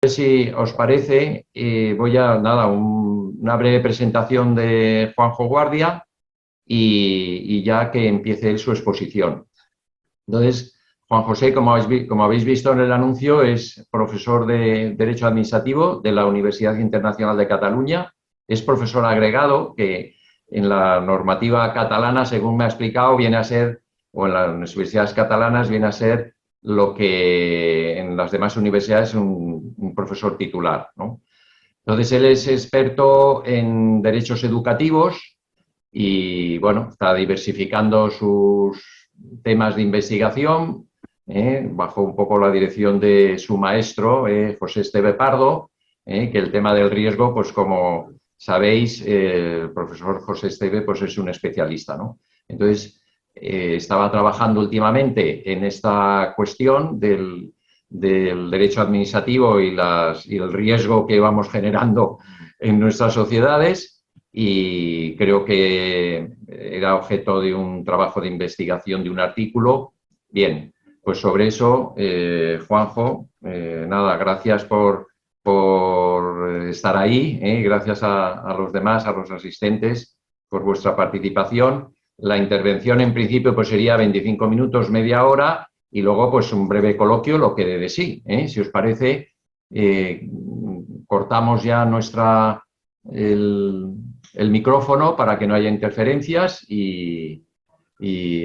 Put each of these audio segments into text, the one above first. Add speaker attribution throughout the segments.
Speaker 1: Si os parece, voy a nada, una breve presentación de Juanjo Guardia y ya que empiece él su exposición. Entonces, Juan José, como habéis visto en el anuncio, es profesor de Derecho Administrativo de la Universidad Internacional de Cataluña. Es profesor agregado que en la normativa catalana, según me ha explicado, viene a ser, o en las universidades catalanas, viene a ser lo que en las demás universidades es un profesor titular, ¿no? Entonces, él es experto en derechos educativos y, bueno, está diversificando sus temas de investigación bajo un poco la dirección de su maestro, José Esteve Pardo, que el tema del riesgo, pues como sabéis, el profesor José Esteve pues, es un especialista, ¿no? Entonces, estaba trabajando últimamente en esta cuestión del derecho administrativo y el riesgo que vamos generando en nuestras sociedades y creo que era objeto de un trabajo de investigación de un artículo. Bien, pues sobre eso, Juanjo, nada, gracias por estar ahí, gracias a los demás, a los asistentes, por vuestra participación. La intervención en principio pues sería 25 minutos, media hora y luego pues un breve coloquio, lo que dé de sí. Si os parece, cortamos ya el micrófono para que no haya interferencias y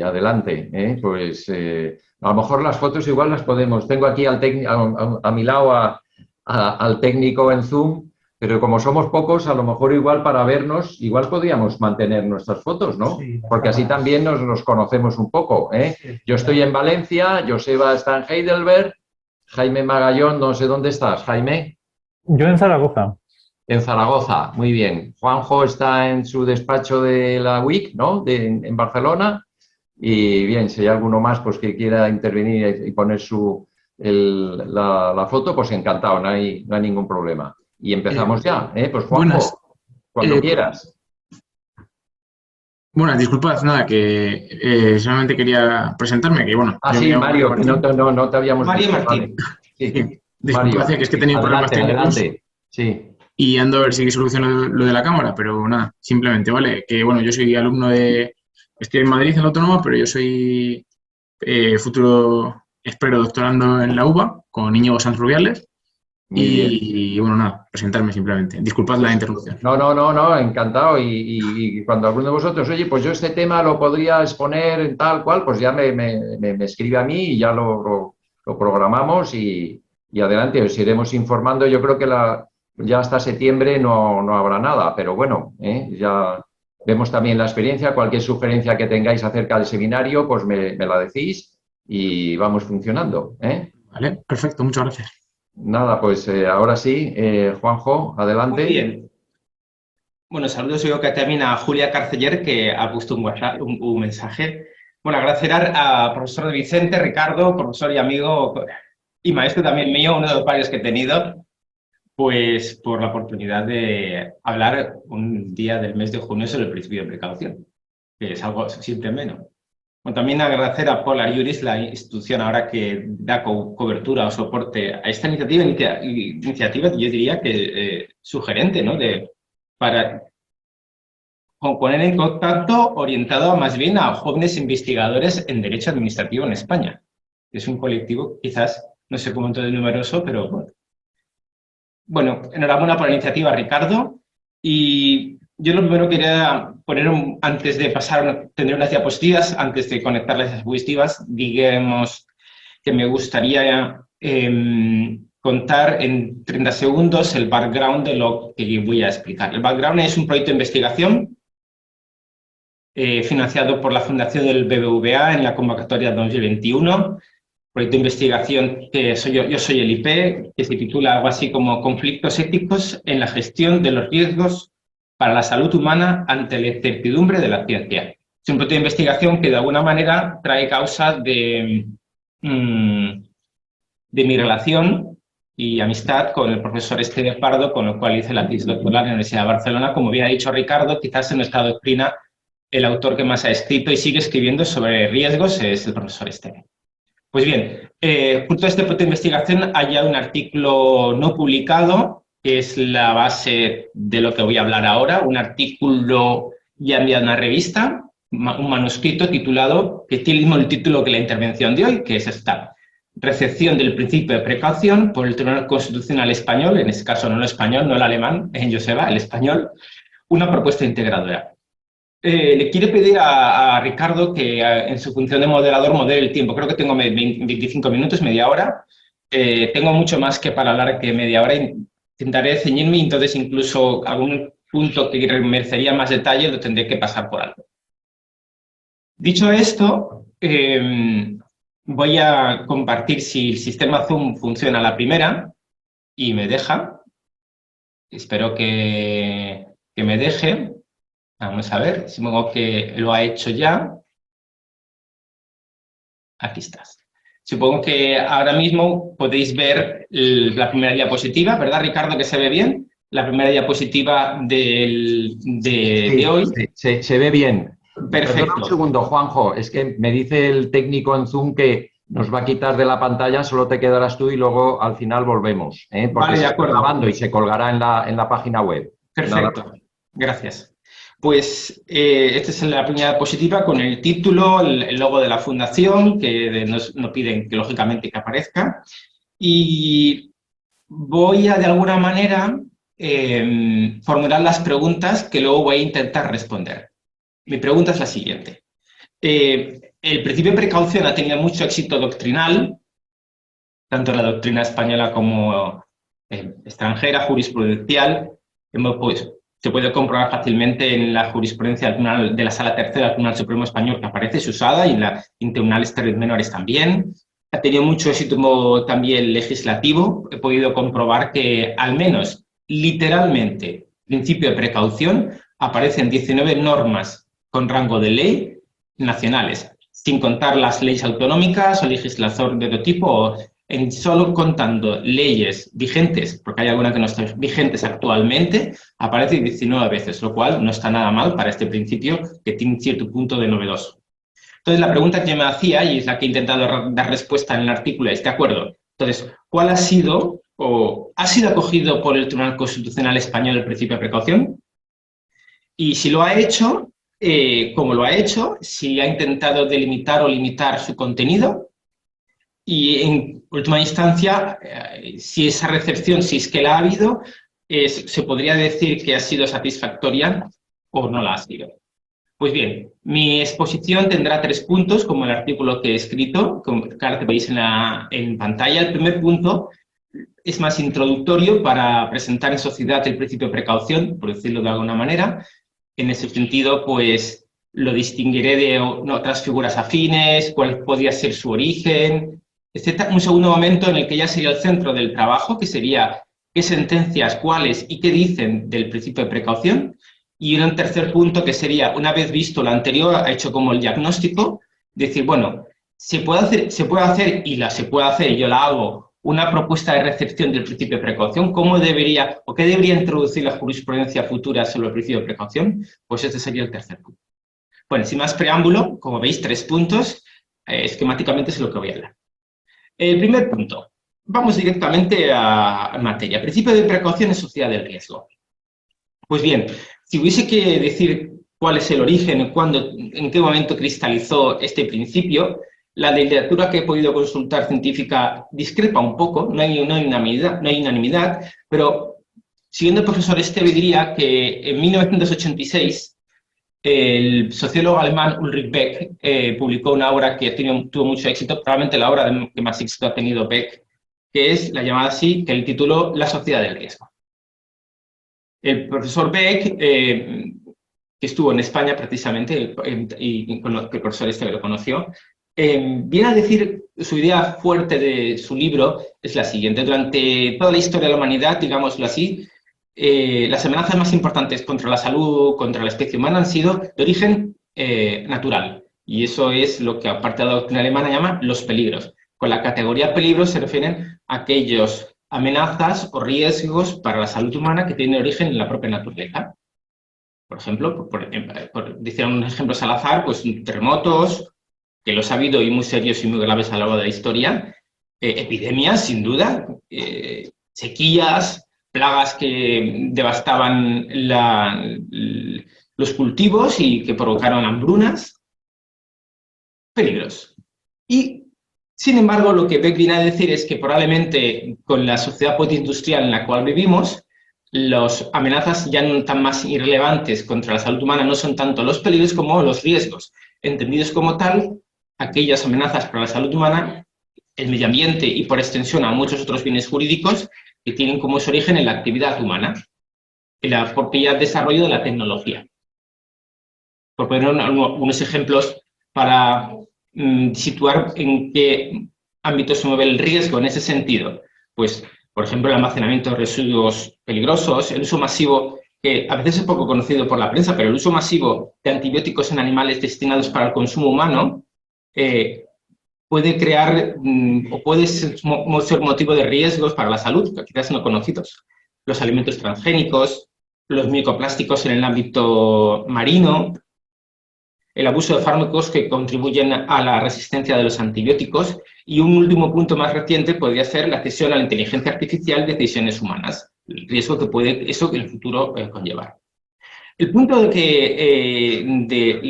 Speaker 1: adelante. Pues a lo mejor las fotos igual las podemos. Tengo aquí a mi lado al técnico en Zoom, pero como somos pocos, a lo mejor igual para vernos, igual podríamos mantener nuestras fotos, ¿no?
Speaker 2: Sí,
Speaker 1: porque así también nos conocemos un poco.
Speaker 2: Sí,
Speaker 1: Yo estoy en Valencia, Joseba está en Heidelberg, Jaime Magallón, no sé dónde estás, Jaime.
Speaker 2: Yo en Zaragoza.
Speaker 1: En Zaragoza, muy bien. Juanjo está en su despacho de la UIC, ¿no? En Barcelona. Y bien, si hay alguno más pues, que quiera intervenir y poner la foto, pues encantado, no hay ningún problema. Y empezamos ya, Pues Juanjo,
Speaker 3: Buenas.
Speaker 1: cuando quieras.
Speaker 3: Buenas, disculpad, nada, que solamente quería presentarme, que bueno.
Speaker 1: Sí, Mario, que no te habíamos
Speaker 4: Mario
Speaker 1: visto.
Speaker 4: Martín.
Speaker 1: Vale. Sí,
Speaker 3: Disculpad,
Speaker 1: Mario,
Speaker 3: que es que he tenido problemas técnicos.
Speaker 1: Adelante, sí.
Speaker 3: Y ando a ver si soluciono lo de la cámara, pero nada, simplemente, ¿vale? Que bueno, yo soy alumno estoy en Madrid, en la Autónoma, pero yo soy futuro, espero, doctorando en la UBA con Íñigo Sanz Rubiales. Y bueno, nada, presentarme simplemente. Disculpad la interrupción.
Speaker 1: No, encantado. Y cuando alguno de vosotros, oye, pues yo este tema lo podría exponer en tal cual, pues ya me escribe a mí y ya lo programamos y adelante, os iremos informando. Yo creo que ya hasta septiembre no habrá nada, pero bueno, ya vemos también la experiencia. Cualquier sugerencia que tengáis acerca del seminario, pues me la decís y vamos funcionando.
Speaker 3: Vale, perfecto, muchas gracias.
Speaker 1: Nada, pues ahora sí, Juanjo, adelante.
Speaker 4: Muy bien. Bueno, saludos yo que también a Julia Carceller, que ha puesto un mensaje. Bueno, agradecer a profesor Vicente, Ricardo, profesor y amigo y maestro también mío, uno de los varios que he tenido, pues por la oportunidad de hablar un día del mes de junio sobre el principio de precaución, que es algo simple menos. Bueno, también agradecer a Polar Juris, la institución ahora que da cobertura o soporte a esta iniciativa, yo diría que sugerente, ¿no? Para poner en contacto orientado más bien a jóvenes investigadores en Derecho Administrativo en España. Es un colectivo quizás, no sé cómo todo numeroso, pero bueno. Bueno, enhorabuena por la iniciativa, Ricardo. Y yo lo primero quería poner, antes de pasar, tener unas diapositivas, antes de conectar las diapositivas, digamos que me gustaría contar en 30 segundos el background de lo que voy a explicar. El background es un proyecto de investigación financiado por la Fundación del BBVA en la convocatoria 2021. Proyecto de investigación que yo soy el IP, que se titula algo así como Conflictos éticos en la gestión de los riesgos para la salud humana ante la incertidumbre de la ciencia. Es un proyecto de investigación que de alguna manera trae causa de mi relación y amistad con el profesor Esteve Pardo, con el cual hice la tesis doctoral en la Universidad de Barcelona. Como bien ha dicho Ricardo, quizás en nuestra doctrina el autor que más ha escrito y sigue escribiendo sobre riesgos es el profesor Esteve. Pues bien, fruto de este proyecto de investigación hay ya un artículo no publicado, que es la base de lo que voy a hablar ahora, un artículo ya enviado a una revista, un manuscrito titulado, que tiene el mismo título que la intervención de hoy, que es esta: Recepción del principio de precaución por el Tribunal Constitucional Español, en este caso no el español, no el alemán, en Joseba, el español, una propuesta integradora. Le quiero pedir a Ricardo que en su función de moderador modere el tiempo. Creo que tengo 25 minutos, media hora. Tengo mucho más que para hablar que media hora. Intentaré ceñirme, entonces incluso algún punto que merecería más detalle lo tendré que pasar por alto. Dicho esto, voy a compartir si el sistema Zoom funciona a la primera y me deja. Espero que me deje. Vamos a ver, supongo que lo ha hecho ya. Aquí estás. Supongo que ahora mismo podéis ver la primera diapositiva, ¿verdad, Ricardo, que se ve bien? La primera diapositiva de hoy.
Speaker 1: Se ve bien.
Speaker 4: Perfecto.
Speaker 1: Perdona un segundo, Juanjo, es que me dice el técnico en Zoom que nos va a quitar de la pantalla, solo te quedarás tú y luego al final volvemos, porque
Speaker 4: vale, de acuerdo.
Speaker 1: Se está grabando y se colgará en la página web.
Speaker 4: Perfecto, nada. Gracias. Pues esta es la primera diapositiva con el título, el logo de la fundación, que nos piden que lógicamente que aparezca. Y voy a, de alguna manera, formular las preguntas que luego voy a intentar responder. Mi pregunta es la siguiente. El principio de precaución ha tenido mucho éxito doctrinal, tanto en la doctrina española como extranjera, jurisprudencial. Se puede comprobar fácilmente en la jurisprudencia de la Sala Tercera del Tribunal Supremo Español, que aparece, es usada, y en tribunales menores también. Ha tenido mucho éxito también legislativo. He podido comprobar que, al menos literalmente, principio de precaución aparece en 19 normas con rango de ley nacionales, sin contar las leyes autonómicas o legislación de otro tipo, solo contando leyes vigentes, porque hay algunas que no están vigentes actualmente, aparece 19 veces, lo cual no está nada mal para este principio que tiene un cierto punto de novedoso. Entonces, la pregunta que yo me hacía, y es la que he intentado dar respuesta en el artículo, es, de acuerdo, entonces, ¿cuál ha sido o ha sido acogido por el Tribunal Constitucional Español el principio de precaución? Y si lo ha hecho, ¿cómo lo ha hecho? Si ha intentado delimitar o limitar su contenido. Y en última instancia, si esa recepción, si es que la ha habido, se podría decir que ha sido satisfactoria o no la ha sido. Pues bien, mi exposición tendrá 3 puntos, como el artículo que he escrito, que ahora veis en pantalla. El primer punto es más introductorio para presentar en sociedad el principio de precaución, por decirlo de alguna manera. En ese sentido, pues lo distinguiré de otras figuras afines, cuál podría ser su origen, etc. Un segundo momento en el que ya sería el centro del trabajo, que sería qué sentencias, cuáles y qué dicen del principio de precaución. Y un tercer punto que sería, una vez visto lo anterior, hecho como el diagnóstico, decir, bueno, se puede hacer y yo la hago, una propuesta de recepción del principio de precaución. ¿Cómo debería o qué debería introducir la jurisprudencia futura sobre el principio de precaución? Pues este sería el tercer punto. Bueno, sin más preámbulo, como veis, 3 puntos, esquemáticamente es lo que voy a hablar. El primer punto, vamos directamente a materia. Principio de precaución en sociedad del riesgo. Pues bien, si hubiese que decir cuál es el origen, cuándo, en qué momento cristalizó este principio, la literatura que he podido consultar científica discrepa un poco, no hay unanimidad, pero siguiendo el profesor Esteve diría que en 1986 el sociólogo alemán Ulrich Beck publicó una obra que tuvo mucho éxito, probablemente la obra que más éxito ha tenido Beck, que es la llamada así, que él tituló La sociedad del riesgo. El profesor Beck, que estuvo en España precisamente, y con el profesor Esteve lo conoció, viene a decir, su idea fuerte de su libro es la siguiente: durante toda la historia de la humanidad, digámoslo así, las amenazas más importantes contra la salud, contra la especie humana, han sido de origen natural. Y eso es lo que, aparte de la doctrina alemana, llama los peligros. Con la categoría peligros se refieren a aquellos amenazas o riesgos para la salud humana que tienen origen en la propia naturaleza. Por ejemplo, decir unos ejemplos al azar, pues terremotos, que los ha habido y muy serios y muy graves a lo largo de la historia, epidemias, sin duda, sequías, plagas que devastaban los cultivos y que provocaron hambrunas, peligros. Y, sin embargo, lo que Beck viene a decir es que probablemente con la sociedad postindustrial en la cual vivimos, las amenazas ya no tan más irrelevantes contra la salud humana no son tanto los peligros como los riesgos, entendidos como tal, aquellas amenazas para la salud humana, el medio ambiente y por extensión a muchos otros bienes jurídicos que tienen como su origen en la actividad humana, en la propia desarrollo de la tecnología. Por poner unos ejemplos para situar en qué ámbito se mueve el riesgo en ese sentido, pues, por ejemplo, el almacenamiento de residuos peligrosos, el uso masivo, que a veces es poco conocido por la prensa, pero el uso masivo de antibióticos en animales destinados para el consumo humano puede crear o puede ser motivo de riesgos para la salud, quizás no conocidos. Los alimentos transgénicos, los microplásticos en el ámbito marino, el abuso de fármacos que contribuyen a la resistencia de los antibióticos y un último punto más reciente podría ser la cesión a la inteligencia artificial de decisiones humanas, el riesgo que puede eso en el futuro conllevar. El punto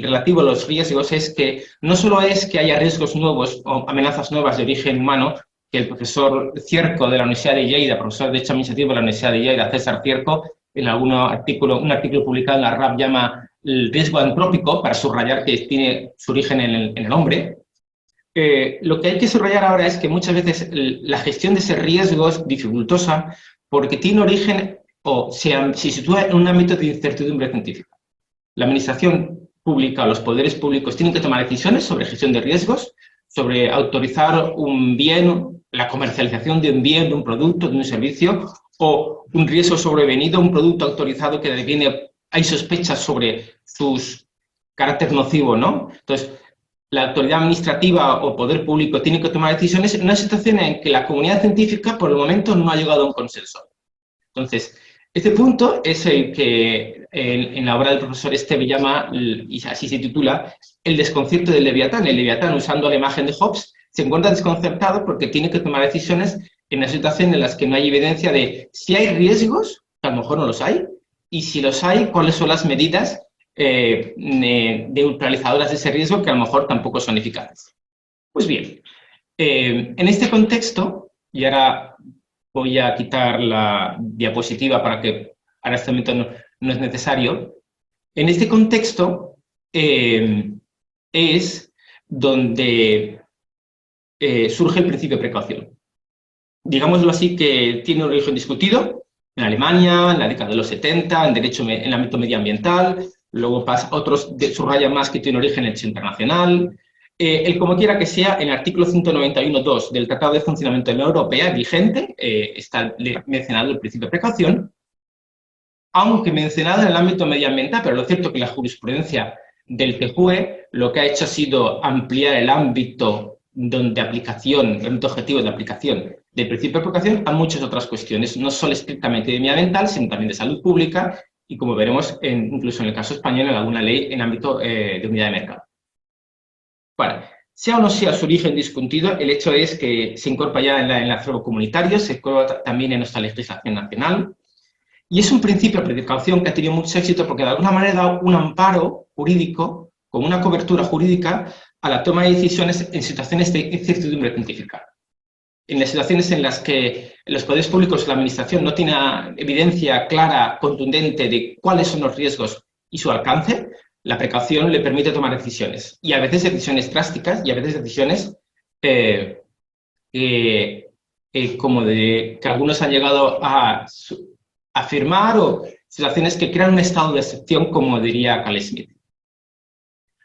Speaker 4: relativo a los riesgos es que no solo es que haya riesgos nuevos o amenazas nuevas de origen humano, que el profesor Cierco de la Universidad de Lleida, profesor de Derecho Administrativo de la Universidad de Lleida, César Cierco, en un artículo publicado en la RAP llama el riesgo antrópico, para subrayar que tiene su origen en el hombre. Lo que hay que subrayar ahora es que muchas veces la gestión de ese riesgo es dificultosa porque tiene origen o se sitúa en un ámbito de incertidumbre científica. La administración pública o los poderes públicos tienen que tomar decisiones sobre gestión de riesgos, sobre autorizar un bien, la comercialización de un bien, de un producto, de un servicio, o un riesgo sobrevenido, un producto autorizado que hay sospechas sobre su carácter nocivo, ¿no? Entonces, la autoridad administrativa o poder público tiene que tomar decisiones en una situación en que la comunidad científica por el momento no ha llegado a un consenso. Entonces, este punto es el que en la obra del profesor Esteve llama, y así se titula, el desconcierto del Leviatán. El Leviatán, usando la imagen de Hobbes, se encuentra desconcertado porque tiene que tomar decisiones en una situación en la que no hay evidencia de si hay riesgos, que a lo mejor no los hay, y si los hay, cuáles son las medidas neutralizadoras de ese riesgo que a lo mejor tampoco son eficaces. Pues bien, en este contexto, y ahora voy a quitar la diapositiva para que ahora este momento no es necesario, en este contexto es donde surge el principio de precaución. Digámoslo así, que tiene un origen discutido en Alemania, en la década de los 70, en derecho en el ámbito medioambiental, luego pasa otros subrayan más que tiene origen en el derecho internacional. El como quiera que sea, en el artículo 191.2 del Tratado de Funcionamiento de la Unión Europea vigente está mencionado el principio de precaución, aunque mencionado en el ámbito medioambiental, pero lo cierto es que la jurisprudencia del TJUE lo que ha hecho ha sido ampliar el ámbito de aplicación, el ámbito objetivo de aplicación del principio de precaución a muchas otras cuestiones, no solo estrictamente de medioambiental, sino también de salud pública y, como veremos, incluso en el caso español, en alguna ley en ámbito de unidad de mercado. Bueno, sea o no sea su origen discutido, el hecho es que se incorpora ya en el acervo comunitario, se incorpora también en nuestra legislación nacional, y es un principio de precaución que ha tenido mucho éxito porque de alguna manera da un amparo jurídico, con una cobertura jurídica, a la toma de decisiones en situaciones de incertidumbre científica. En las situaciones en las que los poderes públicos, la administración, no tiene evidencia clara, contundente de cuáles son los riesgos y su alcance, la precaución le permite tomar decisiones. Y a veces decisiones drásticas y a veces decisiones que algunos han llegado a afirmar, o situaciones que crean un estado de excepción, como diría Carl Schmitt.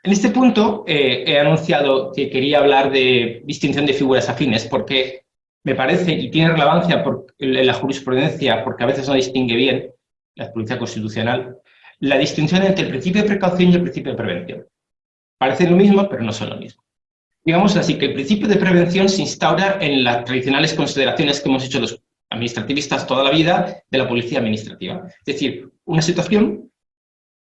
Speaker 4: En este punto he anunciado que quería hablar de distinción de figuras afines porque me parece, y tiene relevancia en la jurisprudencia, porque a veces no distingue bien, la jurisprudencia constitucional, la distinción entre el principio de precaución y el principio de prevención. Parecen lo mismo, pero no son lo mismo. Digamos así que el principio de prevención se instaura en las tradicionales consideraciones que hemos hecho los administrativistas toda la vida de la policía administrativa. Es decir, una situación,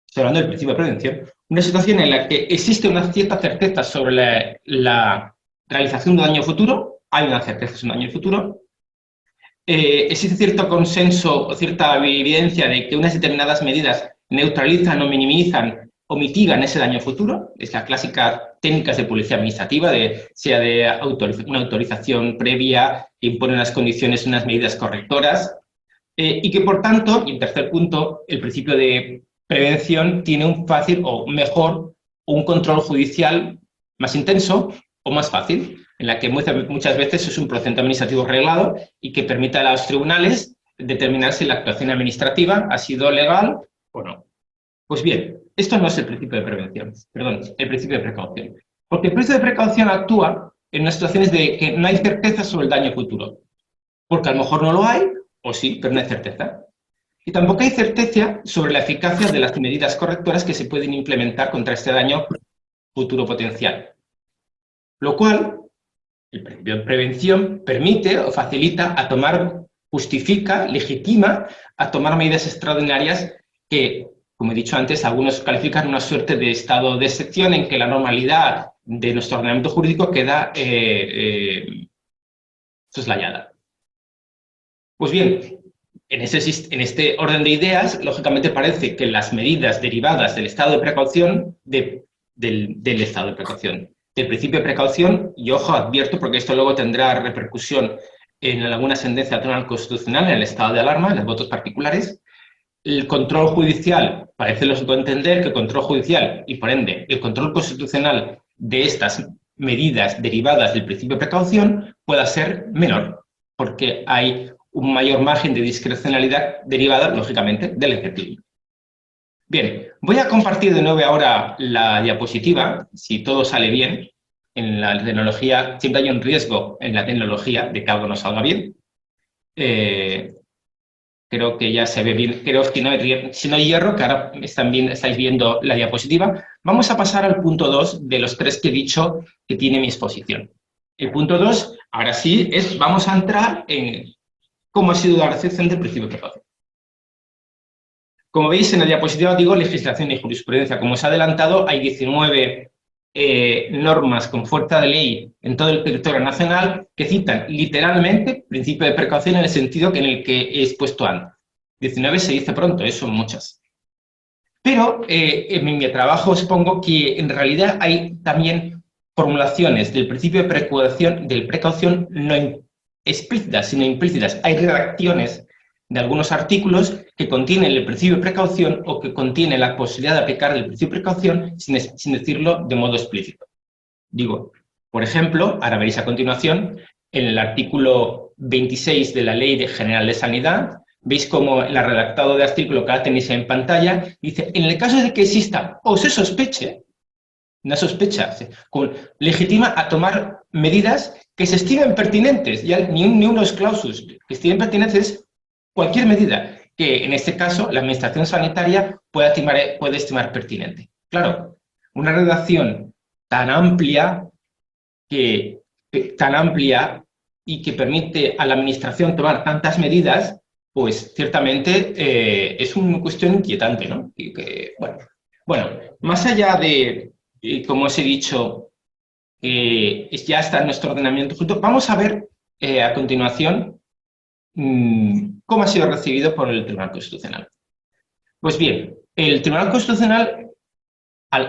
Speaker 4: estoy hablando del principio de prevención, una situación en la que existe una cierta certeza sobre la realización de un daño futuro, hay una certeza sobre un daño futuro, existe cierto consenso o cierta evidencia de que unas determinadas medidas neutralizan o minimizan o mitigan ese daño futuro, es la clásica técnicas de policía administrativa, sea de una autorización previa que impone unas condiciones, unas medidas correctoras, y que por tanto, y en tercer punto, el principio de prevención tiene un fácil o mejor un control judicial más intenso o más fácil, en la que muchas veces es un procedimiento administrativo reglado y que permite a los tribunales determinar si la actuación administrativa ha sido legal o no. Pues bien, esto no es el principio de prevención, perdón, el principio de precaución. Porque el principio de precaución actúa en unas situaciones de que no hay certeza sobre el daño futuro. Porque a lo mejor no lo hay, o sí, pero no hay certeza. Y tampoco hay certeza sobre la eficacia de las medidas correctoras que se pueden implementar contra este daño futuro potencial. Lo cual, el principio de prevención permite o facilita a tomar, justifica, legitima a tomar medidas extraordinarias que, como he dicho antes, algunos califican una suerte de estado de excepción en que la normalidad de nuestro ordenamiento jurídico queda soslayada. Pues bien, en este orden de ideas, lógicamente parece que las medidas derivadas del estado de precaución, del estado de precaución, del principio de precaución, y ojo, advierto, porque esto luego tendrá repercusión en alguna sentencia del Tribunal Constitucional, en el estado de alarma, en los votos particulares. El control judicial, parece lógico entender que el control judicial y, por ende, el control constitucional de estas medidas derivadas del principio de precaución pueda ser menor, porque hay un mayor margen de discrecionalidad derivada, lógicamente, del Ejecutivo. Bien, voy a compartir de nuevo ahora la diapositiva, si todo sale bien. En la tecnología, siempre hay un riesgo en la tecnología de que algo no salga bien. Creo que ya se ve bien, creo que no hay, si no hay hierro, que ahora estáis viendo la diapositiva. Vamos a pasar al punto 2 de los 3 que he dicho que tiene mi exposición. El punto 2, ahora sí, vamos a entrar en cómo ha sido la recepción del principio de precaución. Como veis en la diapositiva, digo legislación y jurisprudencia. Como os he adelantado, hay 19 normas con fuerza de ley en todo el territorio nacional que citan literalmente principio de precaución en el sentido en el que he expuesto antes. 19 se dice pronto, son muchas. Pero en mi trabajo expongo que en realidad hay también formulaciones del principio de precaución no explícitas, sino implícitas. Hay redacciones de algunos artículos que contienen el principio de precaución o que contienen la posibilidad de aplicar el principio de precaución sin decirlo de modo explícito. Digo, por ejemplo, ahora veréis a continuación, en el artículo 26 de la Ley General de Sanidad, veis como el redactado de artículo que ahora tenéis en pantalla, dice, en el caso de que exista o se sospeche, una sospecha, legitima a tomar medidas que se estimen pertinentes, ya ni unos clausus, que estimen pertinentes cualquier medida que, en este caso, la Administración Sanitaria puede estimar pertinente. Claro, una redacción tan amplia y que permite a la Administración tomar tantas medidas, pues ciertamente es una cuestión inquietante, ¿no? Bueno, más allá de, como os he dicho, ya está en nuestro ordenamiento jurídico, vamos a ver a continuación cómo ha sido recibido por el Tribunal Constitucional. Pues bien, el Tribunal Constitucional,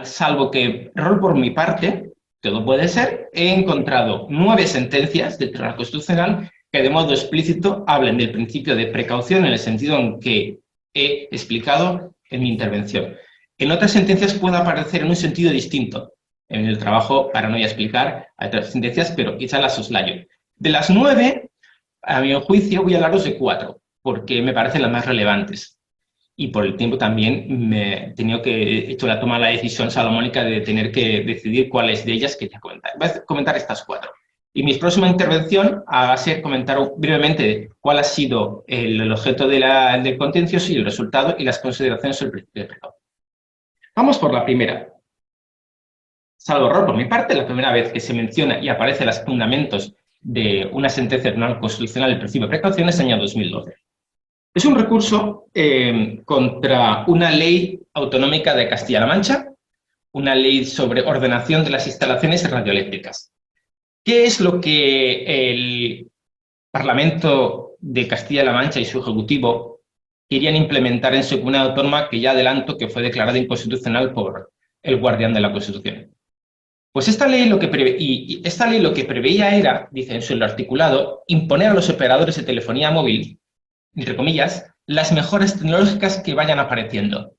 Speaker 4: salvo que error por mi parte, todo puede ser, he encontrado 9 sentencias del Tribunal Constitucional que de modo explícito hablan del principio de precaución en el sentido en que he explicado en mi intervención. En otras sentencias puede aparecer en un sentido distinto. En el trabajo, para no ya explicar, hay otras sentencias, pero quizá las soslayo. De las 9, a mi juicio, voy a hablaros de 4, porque me parecen las más relevantes. Y por el tiempo también he hecho la decisión salomónica de tener que decidir cuáles de ellas quería comentar. Voy a comentar estas 4. Y mi próxima intervención va a ser comentar brevemente cuál ha sido el objeto del contencioso y el resultado y las consideraciones sobre el principio de precaución. Vamos por la primera. Salvo error por mi parte, la primera vez que se menciona y aparece los fundamentos de una sentencia del Tribunal Constitucional del principio de precaución es el año 2012. Es un recurso contra una ley autonómica de Castilla-La Mancha, una ley sobre ordenación de las instalaciones radioeléctricas. ¿Qué es lo que el Parlamento de Castilla-La Mancha y su Ejecutivo querían implementar en su comunidad autónoma, que ya adelanto que fue declarada inconstitucional por el guardián de la Constitución? Pues esta ley lo que preveía era, dice en su articulado, imponer a los operadores de telefonía móvil, entre comillas, las mejoras tecnológicas que vayan apareciendo.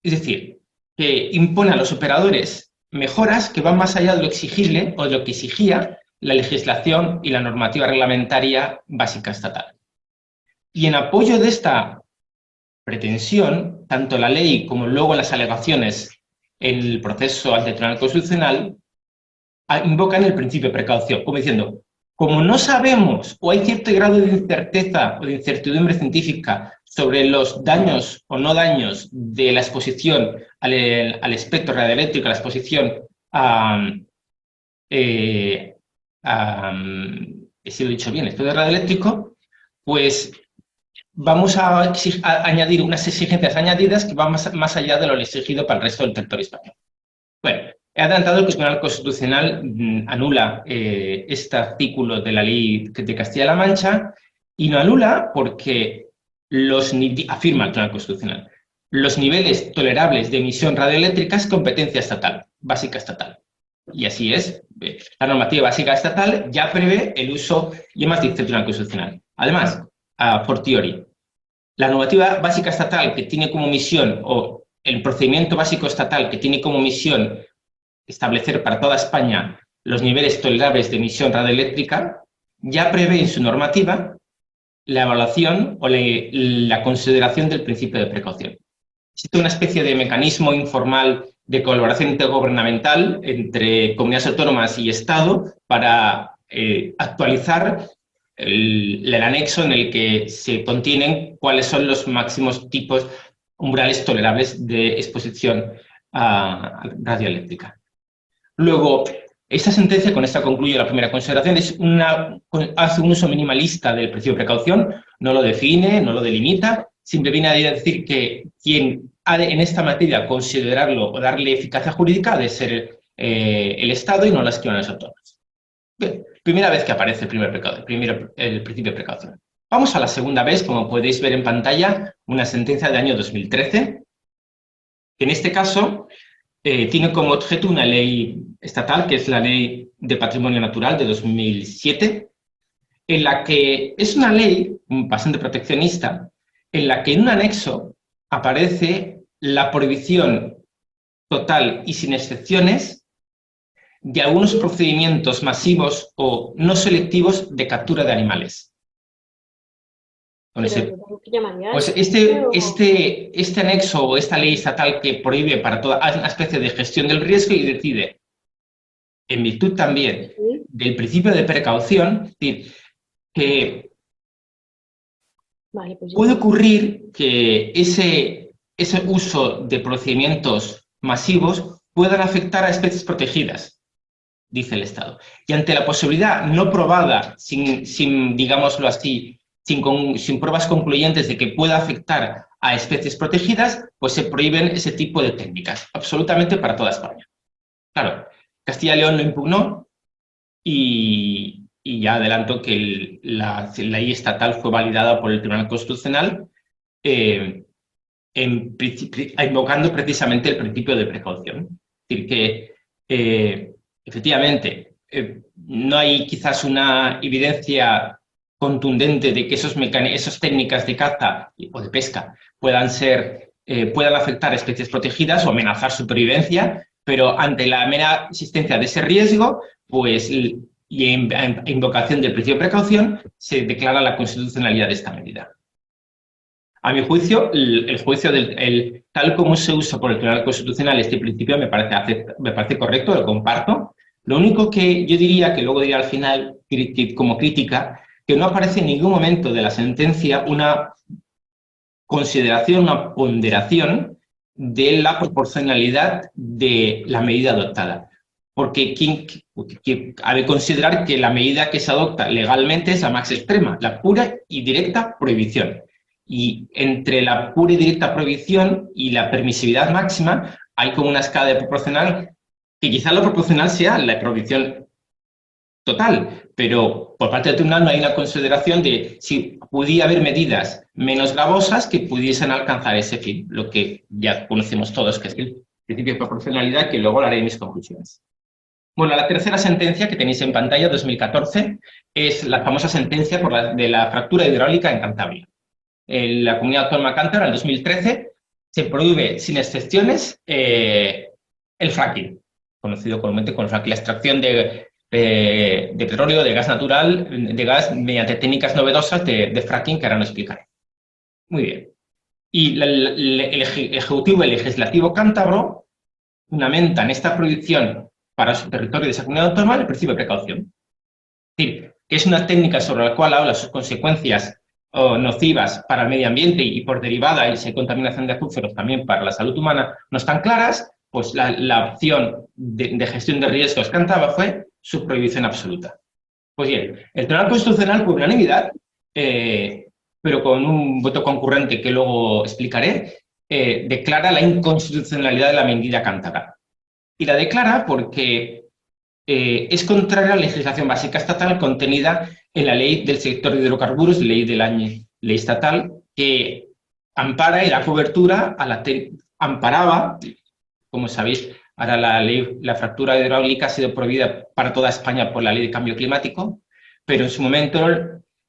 Speaker 4: Es decir, que impone a los operadores mejoras que van más allá de lo exigible o de lo que exigía la legislación y la normativa reglamentaria básica estatal. Y en apoyo de esta pretensión, tanto la ley como luego las alegaciones en el proceso ante el Tribunal Constitucional invocan el principio de precaución, como diciendo, como no sabemos o hay cierto grado de incerteza o de incertidumbre científica sobre los daños o no daños de la exposición al espectro radioeléctrico, a la exposición si lo he dicho bien, espectro radioeléctrico, pues vamos a añadir unas exigencias añadidas que van más allá de lo exigido para el resto del territorio español. Bueno, he adelantado que el Tribunal Constitucional anula este artículo de la ley de Castilla-La Mancha y lo anula porque afirma el Tribunal Constitucional, los niveles tolerables de emisión radioeléctrica es competencia estatal, básica estatal. Y así es, la normativa básica estatal ya prevé el uso, y más dice el Tribunal Constitucional. Además, a fortiori, la normativa básica estatal que tiene como misión, o el procedimiento básico estatal que tiene como misión establecer para toda España los niveles tolerables de emisión radioeléctrica, ya prevé en su normativa la evaluación o la consideración del principio de precaución. Existe una especie de mecanismo informal de colaboración intergubernamental entre comunidades autónomas y Estado para actualizar el anexo en el que se contienen cuáles son los máximos tipos umbrales tolerables de exposición radioeléctrica. Luego, esta sentencia, con esta concluye la primera consideración, hace un uso minimalista del principio de precaución, no lo define, no lo delimita, siempre viene a decir que quien ha de, en esta materia, considerarlo o darle eficacia jurídica ha de ser el Estado y no las comunidades autónomas. Bien, primera vez que aparece el principio de precaución. Vamos a la segunda vez, como podéis ver en pantalla, una sentencia del año 2013, que en este caso tiene como objeto una ley estatal, que es la Ley de Patrimonio Natural de 2007, en la que es una ley bastante proteccionista, en la que en un anexo aparece la prohibición total y sin excepciones de algunos procedimientos masivos o no selectivos de captura de animales. Pues este anexo o esta ley estatal que prohíbe para toda una especie de gestión del riesgo y decide, en virtud también del principio de precaución, es decir, que puede ocurrir que ese uso de procedimientos masivos puedan afectar a especies protegidas, dice el Estado. Y ante la posibilidad no probada, sin digámoslo así, sin pruebas concluyentes de que pueda afectar a especies protegidas, pues se prohíben ese tipo de técnicas, absolutamente para toda España. Claro, Castilla y León lo impugnó y ya adelanto que la ley estatal fue validada por el Tribunal Constitucional, invocando precisamente el principio de precaución. Es decir, que efectivamente no hay quizás una evidencia contundente de que esas técnicas de caza o de pesca puedan afectar a especies protegidas o amenazar su supervivencia, pero ante la mera existencia de ese riesgo, pues, y en invocación del principio de precaución, se declara la constitucionalidad de esta medida. A mi juicio, el juicio tal como se usa por el Tribunal Constitucional este principio me parece correcto, lo comparto. Lo único que yo diría, que luego diré al final como crítica, que no aparece en ningún momento de la sentencia una consideración, una ponderación de la proporcionalidad de la medida adoptada. Porque ha de considerar que la medida que se adopta legalmente es la más extrema, la pura y directa prohibición. Y entre la pura y directa prohibición y la permisividad máxima hay como una escala de proporcional que quizá lo proporcional sea la prohibición total, pero por parte del tribunal no hay una consideración de si pudiera haber medidas menos gravosas que pudiesen alcanzar ese fin, lo que ya conocemos todos, que es el principio de proporcionalidad, que luego haré en mis conclusiones. Bueno, la tercera sentencia que tenéis en pantalla, 2014, es la famosa sentencia de la fractura hidráulica en Cantabria. En la comunidad autónoma Cántabra, en 2013, se prohíbe sin excepciones el fracking, conocido comúnmente como el fracking, la extracción de petróleo, de gas natural, de gas mediante técnicas novedosas de fracking que ahora no explicaré. Muy bien. Y el Ejecutivo y el Legislativo cántabro fundamentan esta prohibición para su territorio de esa comunidad autónoma el principio de precaución. Es decir, que es una técnica sobre la cual habla sus consecuencias nocivas para el medio ambiente y por derivada y si hay contaminación de acuíferos también para la salud humana no están claras, pues la opción de gestión de riesgos cántabra fue su prohibición absoluta. Pues bien, el Tribunal Constitucional, por unanimidad, pero con un voto concurrente que luego explicaré, declara la inconstitucionalidad de la medida cántabra. Y la declara porque es contraria a la legislación básica estatal contenida en la ley del sector de hidrocarburos, ley estatal, que ampara y da cobertura a amparaba, como sabéis, ahora la fractura hidráulica ha sido prohibida para toda España por la ley de cambio climático, pero en su momento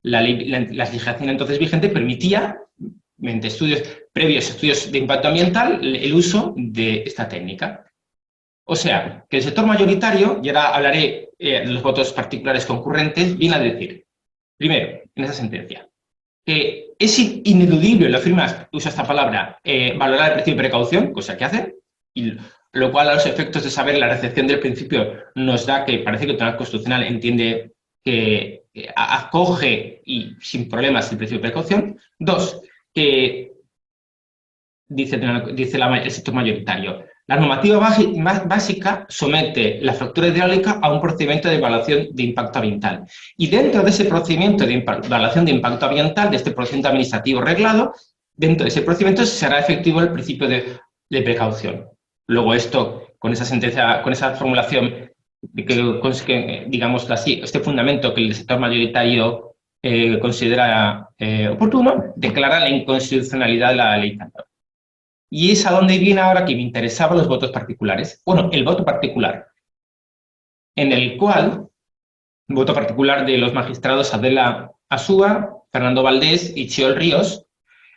Speaker 4: la legislación entonces vigente permitía, mediante previos estudios de impacto ambiental, el uso de esta técnica. O sea, que el sector mayoritario, y ahora hablaré de los votos particulares concurrentes, viene a decir, primero, en esa sentencia, que es ineludible, la firma usa esta palabra, valorar el principio de precaución, cosa que hace, y lo cual a los efectos de saber la recepción del principio nos da que parece que el Tribunal Constitucional entiende que acoge y sin problemas el principio de precaución. Dos, que dice el sector mayoritario, la normativa básica somete la fractura hidráulica a un procedimiento de evaluación de impacto ambiental. Y dentro de ese procedimiento de evaluación de impacto ambiental, de este procedimiento administrativo reglado, dentro de ese procedimiento se hará efectivo el principio de precaución. Luego esto, con esa sentencia, con esa formulación, digamos así, este fundamento que el sector mayoritario considera oportuno, declara la inconstitucionalidad de la ley cántabra. Y es a donde viene ahora que me interesaban los votos particulares. Bueno, el voto particular, en el cual, el voto particular de los magistrados Adela Asúa, Fernando Valdés y Chiol Ríos,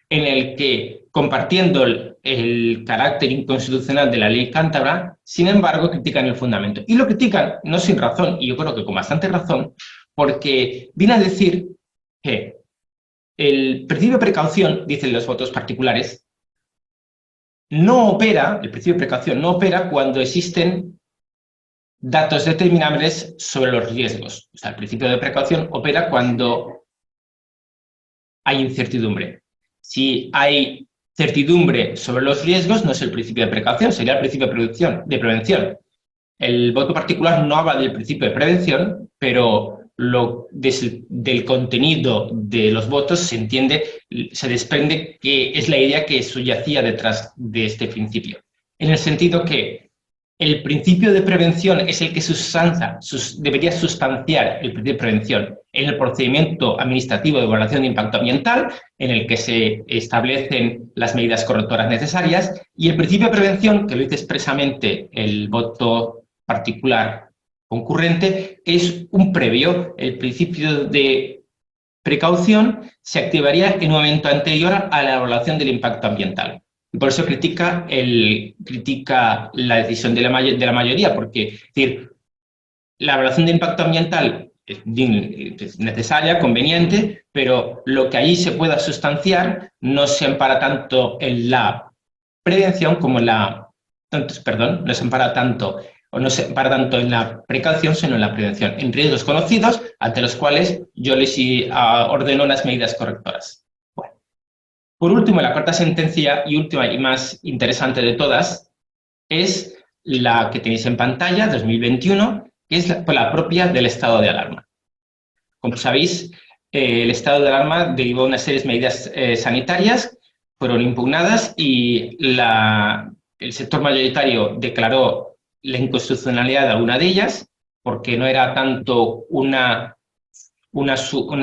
Speaker 4: en el que, compartiendo el carácter inconstitucional de la ley cántabra, sin embargo, critican el fundamento. Y lo critican, no sin razón, y yo creo que con bastante razón, porque viene a decir que el principio de precaución, dicen los votos particulares, no opera, el principio de precaución no opera cuando existen datos determinables sobre los riesgos. O sea, el principio de precaución opera cuando hay incertidumbre. Si hay certidumbre sobre los riesgos, no es el principio de precaución, sería el principio de prevención. El voto particular no habla del principio de prevención, pero del contenido de los votos se entiende, se desprende que es la idea que subyacía detrás de este principio. En el sentido que el principio de prevención es el que debería sustanciar el principio de prevención en el procedimiento administrativo de evaluación de impacto ambiental, en el que se establecen las medidas correctoras necesarias, y el principio de prevención, que lo dice expresamente el voto particular concurrente, es un previo. El principio de precaución se activaría en un momento anterior a la evaluación del impacto ambiental. Y por eso critica la decisión de la mayoría, porque es decir, la evaluación de impacto ambiental es necesaria, conveniente, pero lo que ahí se pueda sustanciar no se ampara tanto en la prevención como en la... no se ampara tanto o no se para tanto en la precaución, sino en la prevención, en riesgos conocidos, ante los cuales yo les ordeno unas medidas correctoras. Bueno. Por último, la cuarta sentencia, y última y más interesante de todas, es la que tenéis en pantalla, 2021, que es la propia del estado de alarma. Como sabéis, el estado de alarma derivó de una serie de medidas sanitarias, fueron impugnadas y la el sector mayoritario declaró la inconstitucionalidad de alguna de ellas, porque no era tanto una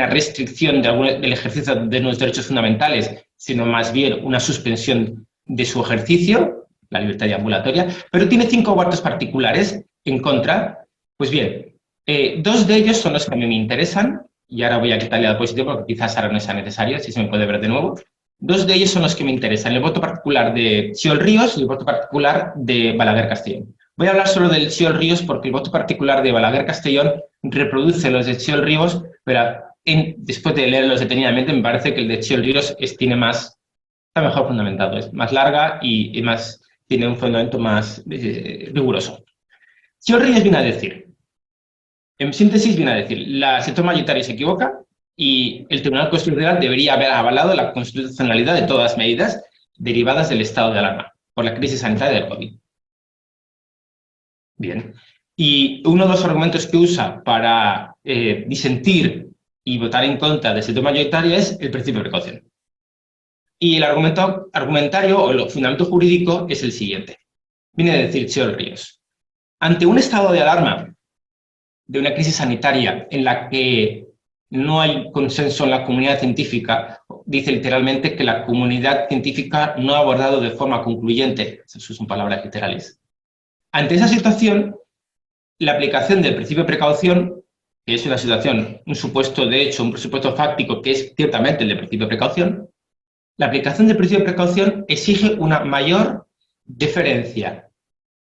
Speaker 4: restricción del ejercicio de nuestros derechos fundamentales, sino más bien una suspensión de su ejercicio, la libertad ambulatoria, pero tiene 5 votos particulares en contra. Pues bien, 2 de ellos son los que a mí me interesan, y ahora voy a quitarle la diapositiva porque quizás ahora no sea necesario, si se me puede ver de nuevo. 2 de ellos son los que me interesan, el voto particular de Xiol Ríos y el voto particular de Balaguer Castellón. Voy a hablar solo del Xiol Ríos porque el voto particular de Balaguer Castellón reproduce los de Xiol Ríos, pero después de leerlos detenidamente me parece que el de Xiol Ríos está mejor fundamentado, es más larga y tiene un fundamento más riguroso. Xiol Ríos viene a decir, en síntesis viene a decir, el sector mayoritario se equivoca y el Tribunal Constitucional debería haber avalado la constitucionalidad de todas las medidas derivadas del estado de alarma por la crisis sanitaria del COVID. Bien. Y uno de los argumentos que usa para disentir y votar en contra del sector mayoritario es el principio de precaución. Y el argumentario o el fundamento jurídico es el siguiente. Viene a decir Xiol Ríos. Ante un estado de alarma de una crisis sanitaria en la que no hay consenso en la comunidad científica, dice literalmente que la comunidad científica no ha abordado de forma concluyente, esas son palabras literales. Ante esa situación, la aplicación del principio de precaución, que es un supuesto de hecho, un presupuesto fáctico que es ciertamente el del principio de precaución, la aplicación del principio de precaución exige una mayor deferencia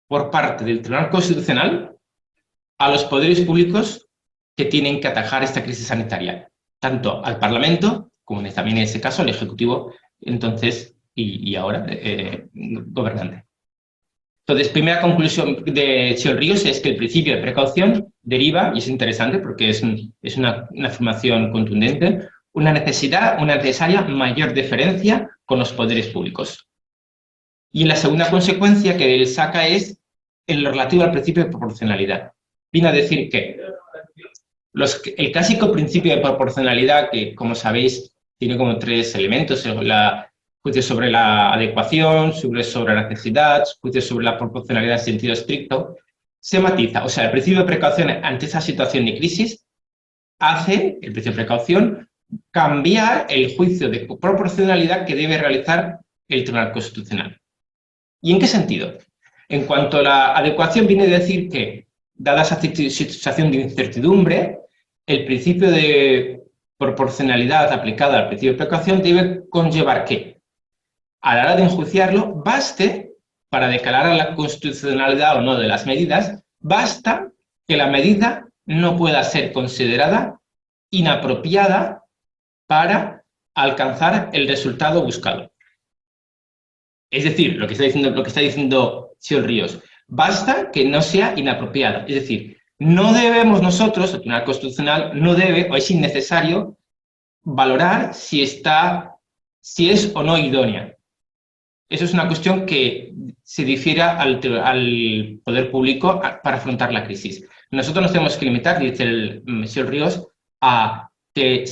Speaker 4: por parte del Tribunal Constitucional a los poderes públicos que tienen que atajar esta crisis sanitaria, tanto al Parlamento, como también en ese caso al Ejecutivo, entonces, y ahora, gobernante. Entonces, primera conclusión de Xiol Ríos es que el principio de precaución deriva, y es interesante porque es una afirmación contundente, una necesaria mayor deferencia con los poderes públicos. Y la segunda consecuencia que él saca es en lo relativo al principio de proporcionalidad. Viene a decir que el clásico principio de proporcionalidad, que como sabéis tiene como 3 elementos, juicio sobre la adecuación, sobre la necesidad, juicio sobre la proporcionalidad en sentido estricto, se matiza. O sea, el principio de precaución ante esa situación de crisis hace, el principio de precaución, cambiar el juicio de proporcionalidad que debe realizar el Tribunal Constitucional. ¿Y en qué sentido? En cuanto a la adecuación, viene a decir que, dada esa situación de incertidumbre, el principio de proporcionalidad aplicada al principio de precaución debe conllevar que, a la hora de enjuiciarlo, baste, para declarar la constitucionalidad o no de las medidas, basta que la medida no pueda ser considerada inapropiada para alcanzar el resultado buscado. Es decir, lo que está diciendo Xiol Ríos, basta que no sea inapropiada. Es decir, no debemos nosotros, el Tribunal Constitucional, no debe o es innecesario valorar si es o no idónea. Eso es una cuestión que se difiere al poder público para afrontar la crisis. Nosotros nos tenemos que limitar, dice el Xiol Ríos, a que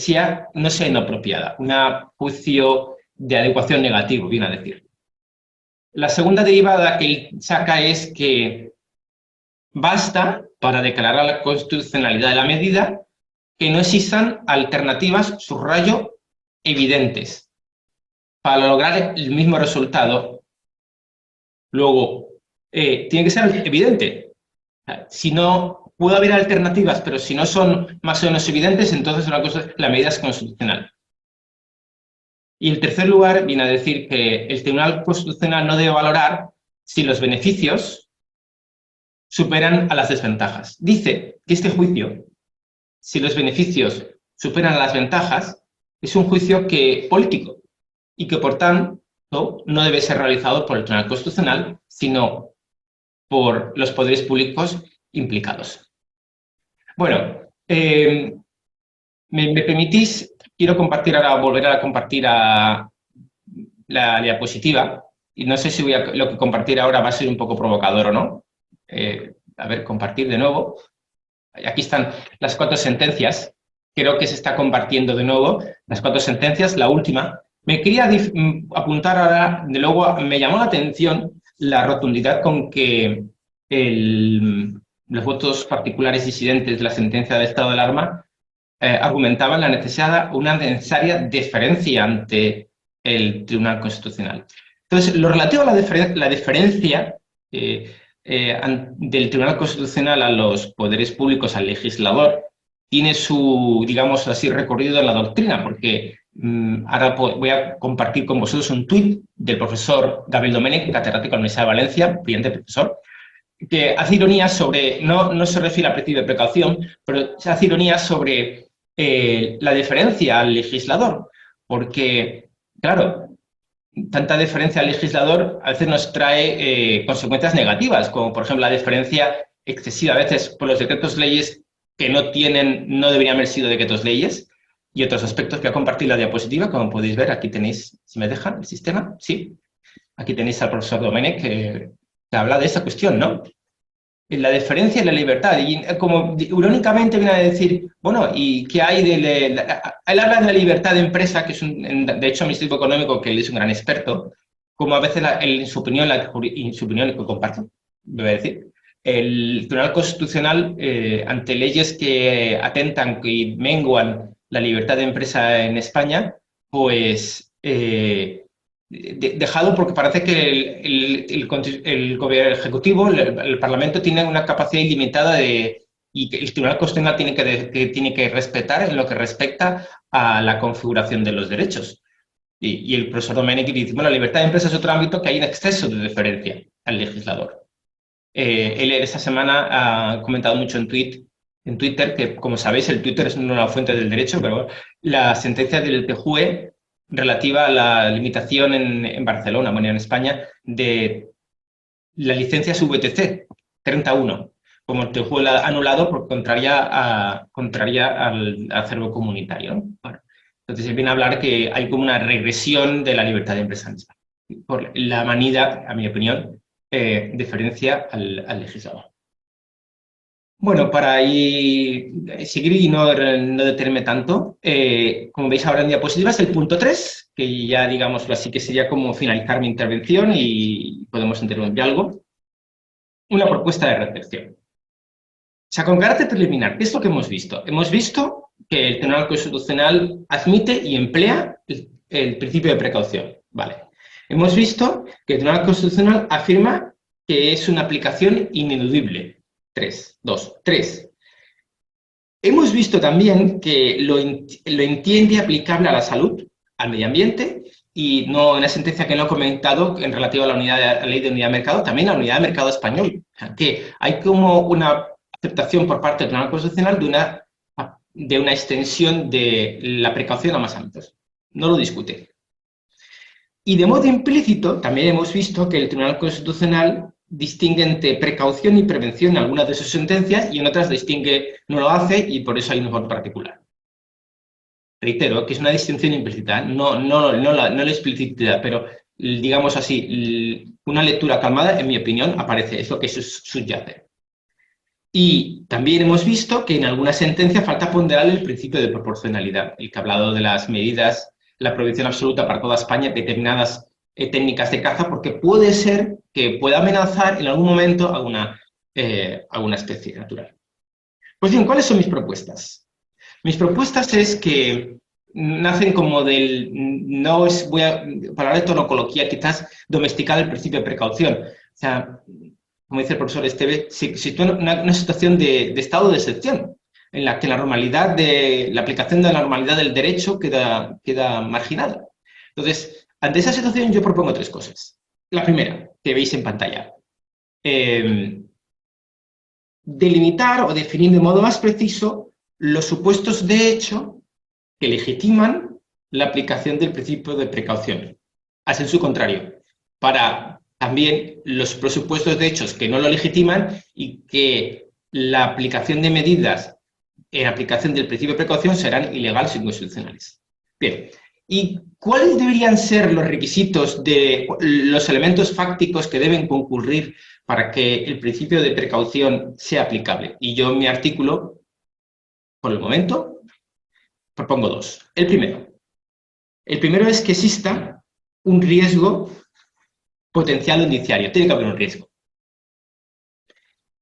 Speaker 4: no sea inapropiada, un juicio de adecuación negativo, viene a decir. La segunda derivada que él saca es que basta, para declarar la constitucionalidad de la medida, que no existan alternativas, subrayo, evidentes, para lograr el mismo resultado. Luego, tiene que ser evidente. Si no, puede haber alternativas, pero si no son más o menos evidentes, entonces la medida es constitucional. Y en tercer lugar, viene a decir que el Tribunal Constitucional no debe valorar si los beneficios superan a las desventajas. Dice que este juicio, si los beneficios superan a las ventajas, es un juicio político y que, por tanto, no debe ser realizado por el Tribunal Constitucional, sino por los poderes públicos implicados. Bueno, ¿me permitís? Quiero compartir ahora, volver a compartir la diapositiva, y no sé si lo que compartir ahora va a ser un poco provocador o no. A ver, compartir de nuevo. Aquí están las 4 sentencias. Creo que se está compartiendo de nuevo las 4 sentencias, la última. Me quería apuntar ahora, de luego me llamó la atención la rotundidad con que los votos particulares disidentes de la sentencia de estado de alarma argumentaban una necesaria deferencia ante el Tribunal Constitucional. Entonces, lo relativo a la deferencia del Tribunal Constitucional a los poderes públicos, al legislador, tiene su, digamos así, recorrido en la doctrina, porque ahora voy a compartir con vosotros un tuit del profesor Gabriel Domènech, catedrático de la Universidad de Valencia, brillante profesor, que hace ironía sobre, no se refiere al principio de precaución, pero se hace ironía sobre la deferencia al legislador, porque, claro, tanta deferencia al legislador a veces nos trae consecuencias negativas, como por ejemplo la deferencia excesiva a veces por los decretos leyes que no deberían haber sido decretos leyes, y otros aspectos que voy a compartir la diapositiva, como podéis ver, aquí tenéis, si me dejan, el sistema, sí, aquí tenéis al profesor Domènech que habla de esta cuestión, ¿no? La deferencia y la libertad, y como irónicamente viene a decir, bueno, ¿y qué hay de él habla de la libertad de empresa, que es de hecho, Ministerio Económico, que él es un gran experto, como a veces en su opinión que comparto, debo decir, el Tribunal Constitucional, ante leyes que atentan y menguan la libertad de empresa en España, pues dejado porque parece que el gobierno ejecutivo, el Parlamento, tiene una capacidad ilimitada y que el Tribunal Constitucional tiene que respetar en lo que respecta a la configuración de los derechos. Y el profesor Domènech dice, bueno, la libertad de empresa es otro ámbito que hay un exceso de deferencia al legislador. Él esta semana ha comentado mucho en Twitter, que como sabéis el Twitter es una fuente del derecho, pero la sentencia del TJUE relativa a la limitación en Barcelona, bueno, en España, de las licencias VTC 31, como el TJUE la ha anulado por contraria al acervo comunitario, ¿no? Bueno, entonces viene a hablar que hay como una regresión de la libertad de empresa en España, por la manida, a mi opinión, deferencia al legislador. Bueno, para seguir y no detenerme tanto, como veis ahora en diapositivas, el punto 3, que ya digámoslo así, que sería como finalizar mi intervención y podemos interrumpir algo. Una propuesta de reflexión. O sea, con carácter preliminar, ¿qué es lo que hemos visto? Hemos visto que el Tribunal Constitucional admite y emplea el principio de precaución. Vale. Hemos visto que el Tribunal Constitucional afirma que es una aplicación ineludible. 3. Hemos visto también que lo entiende aplicable a la salud, al medio ambiente, y no en una sentencia que no he comentado en relativa a la ley de unidad de mercado, también a la unidad de mercado español, que hay como una aceptación por parte del Tribunal Constitucional de una extensión de la precaución a más ámbitos. No lo discute. Y de modo implícito, también hemos visto que el Tribunal Constitucional distingue entre precaución y prevención en algunas de sus sentencias y en otras no lo hace y por eso hay un voto particular. Reitero que es una distinción implícita, no la explicita, pero digamos así, una lectura calmada, en mi opinión, aparece, es lo que subyace. Y también hemos visto que en algunas sentencias falta ponderar el principio de proporcionalidad, el que ha hablado de las medidas, la prohibición absoluta para toda España, determinadas técnicas de caza, porque puede ser que pueda amenazar en algún momento a una especie natural. Pues bien, ¿cuáles son mis propuestas? Mis propuestas es que nacen como para el tono coloquial, quizás domesticar el principio de precaución. O sea, como dice el profesor Esteve, se sitúa en una situación de estado de excepción, en la que la aplicación de la normalidad del derecho queda marginada. Entonces, ante esa situación yo propongo 3 cosas. La primera, que veis en pantalla. Delimitar o definir de modo más preciso los supuestos de hecho que legitiman la aplicación del principio de precaución. Hacen su contrario, para también los presupuestos de hechos que no lo legitiman y que la aplicación de medidas en aplicación del principio de precaución serán ilegales e inconstitucionales. Bien. ¿Y cuáles deberían ser los requisitos de los elementos fácticos que deben concurrir para que el principio de precaución sea aplicable? Y yo en mi artículo, por el momento, propongo 2. El primero es que exista un riesgo potencial indiciario, tiene que haber un riesgo.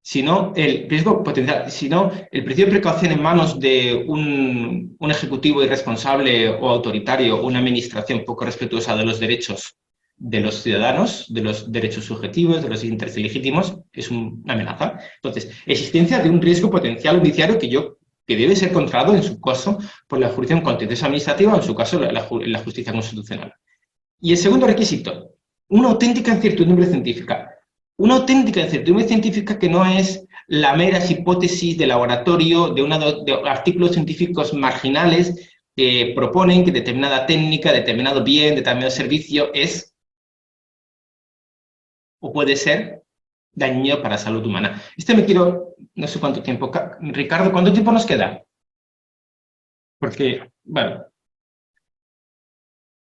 Speaker 4: Si no, el riesgo potencial, si no, el principio de precaución en manos de un ejecutivo irresponsable o autoritario, una administración poco respetuosa de los derechos de los ciudadanos, de los derechos subjetivos, de los intereses legítimos, es una amenaza. Entonces, existencia de un riesgo potencial indiciario que debe ser controlado en su caso por la jurisdicción contenciosa administrativa o en su caso la justicia constitucional. Y el segundo requisito, una auténtica incertidumbre científica. Una auténtica incertidumbre científica que no es la mera hipótesis de laboratorio de artículos científicos marginales que proponen que determinada técnica, determinado bien, determinado servicio es o puede ser dañino para la salud humana. No sé cuánto tiempo. Ricardo, ¿cuánto tiempo nos queda? Porque, bueno,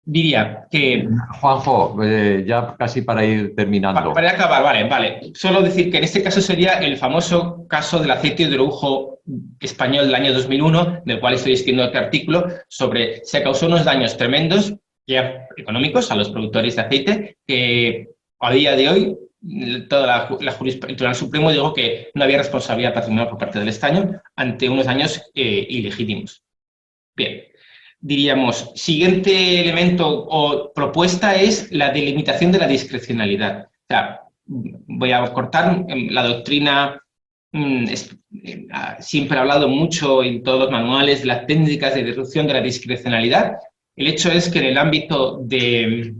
Speaker 4: diría que...
Speaker 1: Juanjo, ya casi para ir terminando.
Speaker 4: Para acabar, vale. Solo decir que en este caso sería el famoso caso del aceite de lujo español del año 2001, del cual estoy escribiendo este artículo, sobre se causó unos daños tremendos, ya económicos, a los productores de aceite, que a día de hoy toda la jurisprudencia del Tribunal Supremo dijo que no había responsabilidad patrimonial por parte del Estado ante unos daños ilegítimos. Bien. Diríamos, siguiente elemento o propuesta es la delimitación de la discrecionalidad. O sea, voy a cortar la doctrina, siempre ha hablado mucho en todos los manuales de las técnicas de reducción de la discrecionalidad. El hecho es que en el ámbito de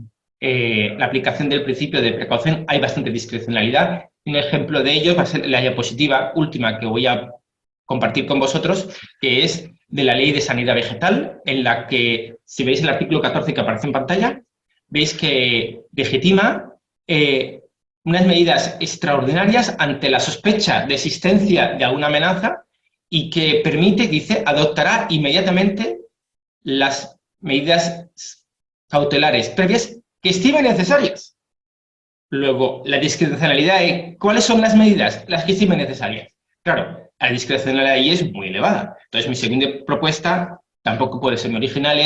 Speaker 4: la aplicación del principio de precaución hay bastante discrecionalidad. Un ejemplo de ello va a ser la diapositiva última que voy a compartir con vosotros, que es de la Ley de Sanidad Vegetal, en la que, si veis el artículo 14 que aparece en pantalla, veis que legitima unas medidas extraordinarias ante la sospecha de existencia de alguna amenaza y que permite, dice, adoptará inmediatamente las medidas cautelares previas que estime necesarias. Luego, la discrecionalidad es, ¿cuáles son las medidas? Las que estime necesarias. Claro, la discrecionalidad ahí es muy elevada. Entonces, mi segunda propuesta, tampoco puede ser muy original,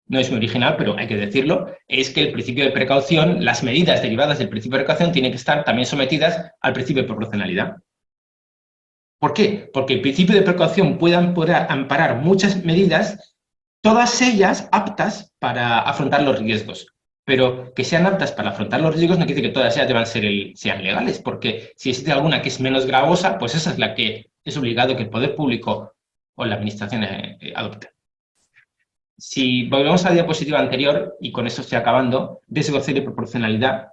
Speaker 4: no es muy original, pero hay que decirlo, es que el principio de precaución, las medidas derivadas del principio de precaución tienen que estar también sometidas al principio de proporcionalidad. ¿Por qué? Porque el principio de precaución puede amparar muchas medidas, todas ellas aptas para afrontar los riesgos. Pero que sean aptas para afrontar los riesgos no quiere decir que todas ellas sean legales, porque si existe alguna que es menos gravosa, pues esa es la que es obligado que el poder público o la administración adopte. Si volvemos a la diapositiva anterior, y con esto estoy acabando, riesgo cero y proporcionalidad,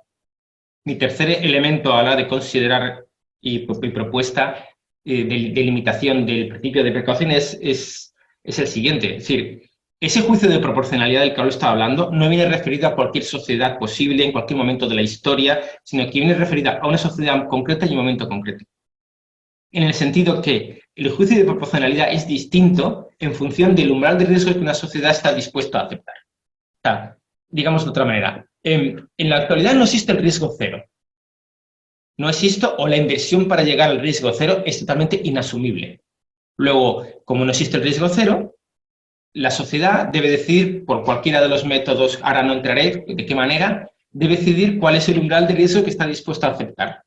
Speaker 4: mi tercer elemento a la hora de considerar y propuesta de limitación del principio de precaución es el siguiente, es decir, ese juicio de proporcionalidad del que ahora estaba hablando no viene referido a cualquier sociedad posible en cualquier momento de la historia, sino que viene referida a una sociedad concreta y un momento concreto. En el sentido que el juicio de proporcionalidad es distinto en función del umbral de riesgo que una sociedad está dispuesta a aceptar. O sea, digamos de otra manera, en la actualidad no existe el riesgo cero. No existe, o la inversión para llegar al riesgo cero es totalmente inasumible. Luego, como no existe el riesgo cero, la sociedad debe decidir, por cualquiera de los métodos, ahora no entraré de qué manera, debe decidir cuál es el umbral de riesgo que está dispuesto a aceptar.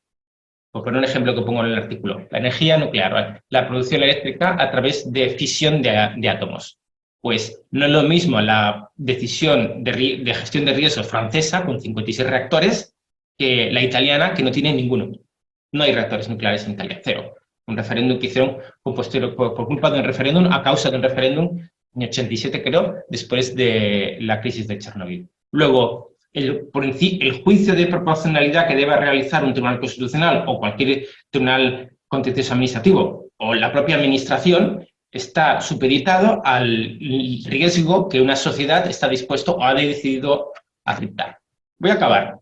Speaker 4: Por poner un ejemplo que pongo en el artículo, la energía nuclear, ¿vale? La producción eléctrica a través de fisión de átomos. Pues no es lo mismo la decisión de gestión de riesgos francesa, con 56 reactores, que la italiana, que no tiene ninguno. No hay reactores nucleares en Italia, cero. Un referéndum que hicieron por culpa de un referéndum, a causa de un referéndum, en 87 creo, después de la crisis de Chernobyl. Luego, el juicio de proporcionalidad que deba realizar un tribunal constitucional o cualquier tribunal contencioso administrativo o la propia administración está supeditado al riesgo que una sociedad está dispuesto o ha decidido aceptar. Voy a acabar.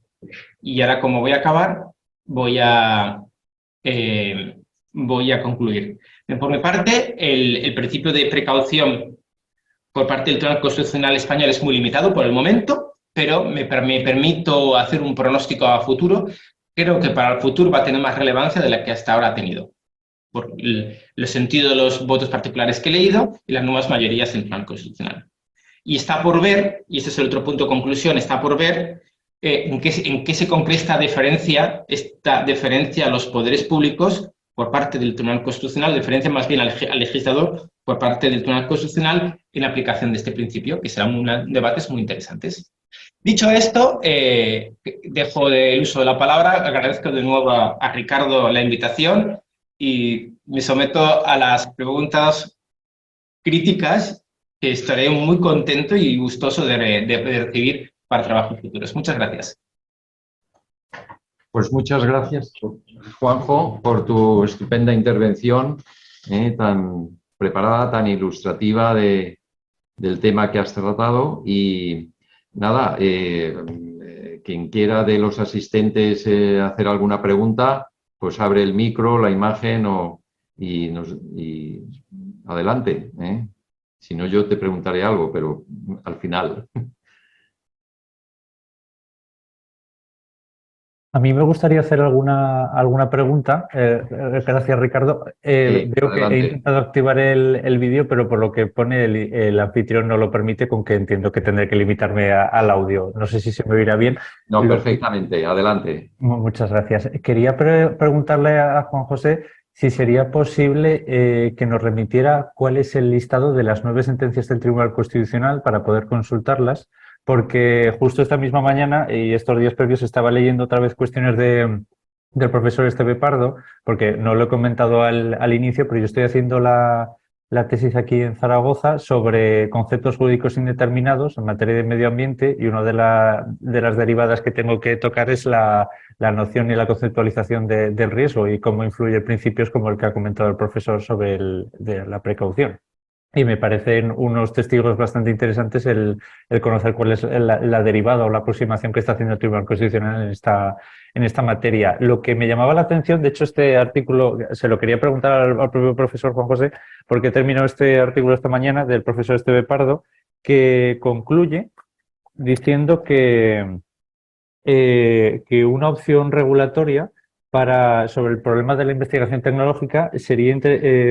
Speaker 4: Y ahora, como voy a acabar, voy a concluir. Por mi parte, el principio de precaución por parte del Tribunal Constitucional Español es muy limitado por el momento, pero me permito hacer un pronóstico a futuro. Creo que para el futuro va a tener más relevancia de la que hasta ahora ha tenido, por el sentido de los votos particulares que he leído y las nuevas mayorías del Tribunal Constitucional. Y está por ver, y este es el otro punto de conclusión, está por ver en qué se concreta esta deferencia a los poderes públicos por parte del Tribunal Constitucional, deferencia más bien al legislador por parte del Tribunal Constitucional en la aplicación de este principio, que serán debates muy interesantes. Dicho esto, dejo el uso de la palabra, agradezco de nuevo a Ricardo la invitación y me someto a las preguntas críticas que estaré muy contento y gustoso de recibir para trabajos futuros. Muchas gracias.
Speaker 1: Pues muchas gracias, Juanjo, por tu estupenda intervención, tan preparada, tan ilustrativa del tema que has tratado. Y nada, quien quiera de los asistentes hacer alguna pregunta, pues abre el micro, la imagen y adelante. Si no, yo te preguntaré algo, pero al final.
Speaker 2: A mí me gustaría hacer alguna pregunta. Gracias, Ricardo. Veo que he intentado activar el vídeo, pero por lo que pone el anfitrión no lo permite, con que entiendo que tendré que limitarme al audio. No sé si se me oirá bien.
Speaker 1: No, perfectamente. Adelante.
Speaker 2: Muchas gracias. Quería preguntarle a Juan José si sería posible que nos remitiera cuál es el listado de las 9 sentencias del Tribunal Constitucional para poder consultarlas. Porque justo esta misma mañana y estos días previos estaba leyendo otra vez cuestiones del profesor Esteve Pardo, porque no lo he comentado al inicio, pero yo estoy haciendo la tesis aquí en Zaragoza sobre conceptos jurídicos indeterminados en materia de medio ambiente, y una de las derivadas que tengo que tocar es la noción y la conceptualización del riesgo y cómo influye principios como el que ha comentado el profesor sobre de la precaución. Y me parecen unos testigos bastante interesantes el conocer cuál es la derivada o la aproximación que está haciendo el Tribunal Constitucional en esta materia. Lo que me llamaba la atención, de hecho, este artículo, se lo quería preguntar al propio profesor Juan José, porque he terminado este artículo esta mañana del profesor Esteve Pardo, que concluye diciendo que una opción regulatoria sobre el problema de la investigación tecnológica sería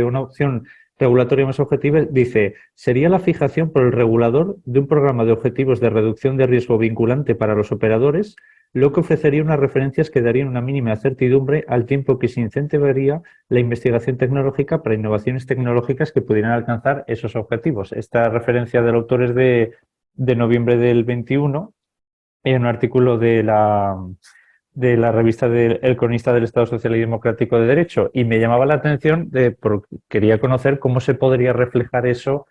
Speaker 2: una opción regulatoria más objetiva. Dice, sería la fijación por el regulador de un programa de objetivos de reducción de riesgo vinculante para los operadores, lo que ofrecería unas referencias que darían una mínima certidumbre al tiempo que se incentivaría la investigación tecnológica para innovaciones tecnológicas que pudieran alcanzar esos objetivos. Esta referencia del autor es de noviembre del 21, en un artículo de la revista El Cronista del Estado Social y Democrático de Derecho, y me llamaba la atención porque quería conocer cómo se podría reflejar eso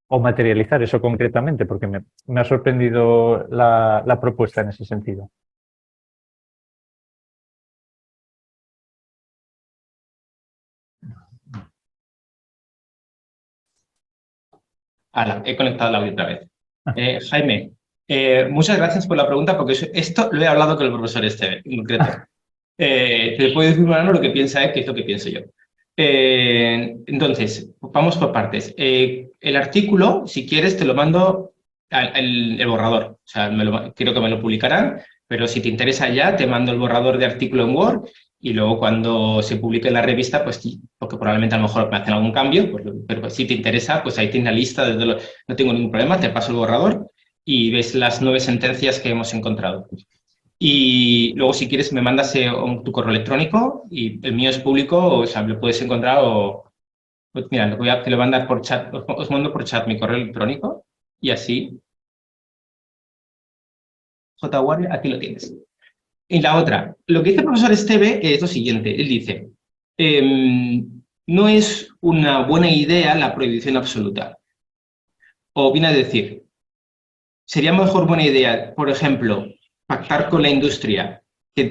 Speaker 2: o materializar eso concretamente, porque me ha sorprendido la propuesta en ese sentido.
Speaker 4: He conectado el audio otra vez. Jaime, muchas gracias por la pregunta, porque esto lo he hablado con el profesor Esteve, en concreto. Te puedo decir lo que piensa él, que es lo que pienso yo. Entonces, vamos por partes. El artículo, si quieres, te lo mando el borrador. O sea, quiero que me lo publicarán, pero si te interesa ya, te mando el borrador de artículo en Word, y luego cuando se publique en la revista, pues porque probablemente a lo mejor me hacen algún cambio, pero pues, si te interesa, pues ahí tienes la lista, no tengo ningún problema, te paso el borrador y ves las 9 sentencias que hemos encontrado. Y luego, si quieres, me mandas tu correo electrónico, y el mío es público, o sea, lo puedes encontrar pues mira, te lo voy a mandar por chat, os mando por chat mi correo electrónico, y así. J. Warrior, aquí lo tienes. Y la otra, lo que dice el profesor Esteve es lo siguiente, él dice, no es una buena idea la prohibición absoluta. O viene a decir, sería mejor buena idea, por ejemplo, pactar con la industria que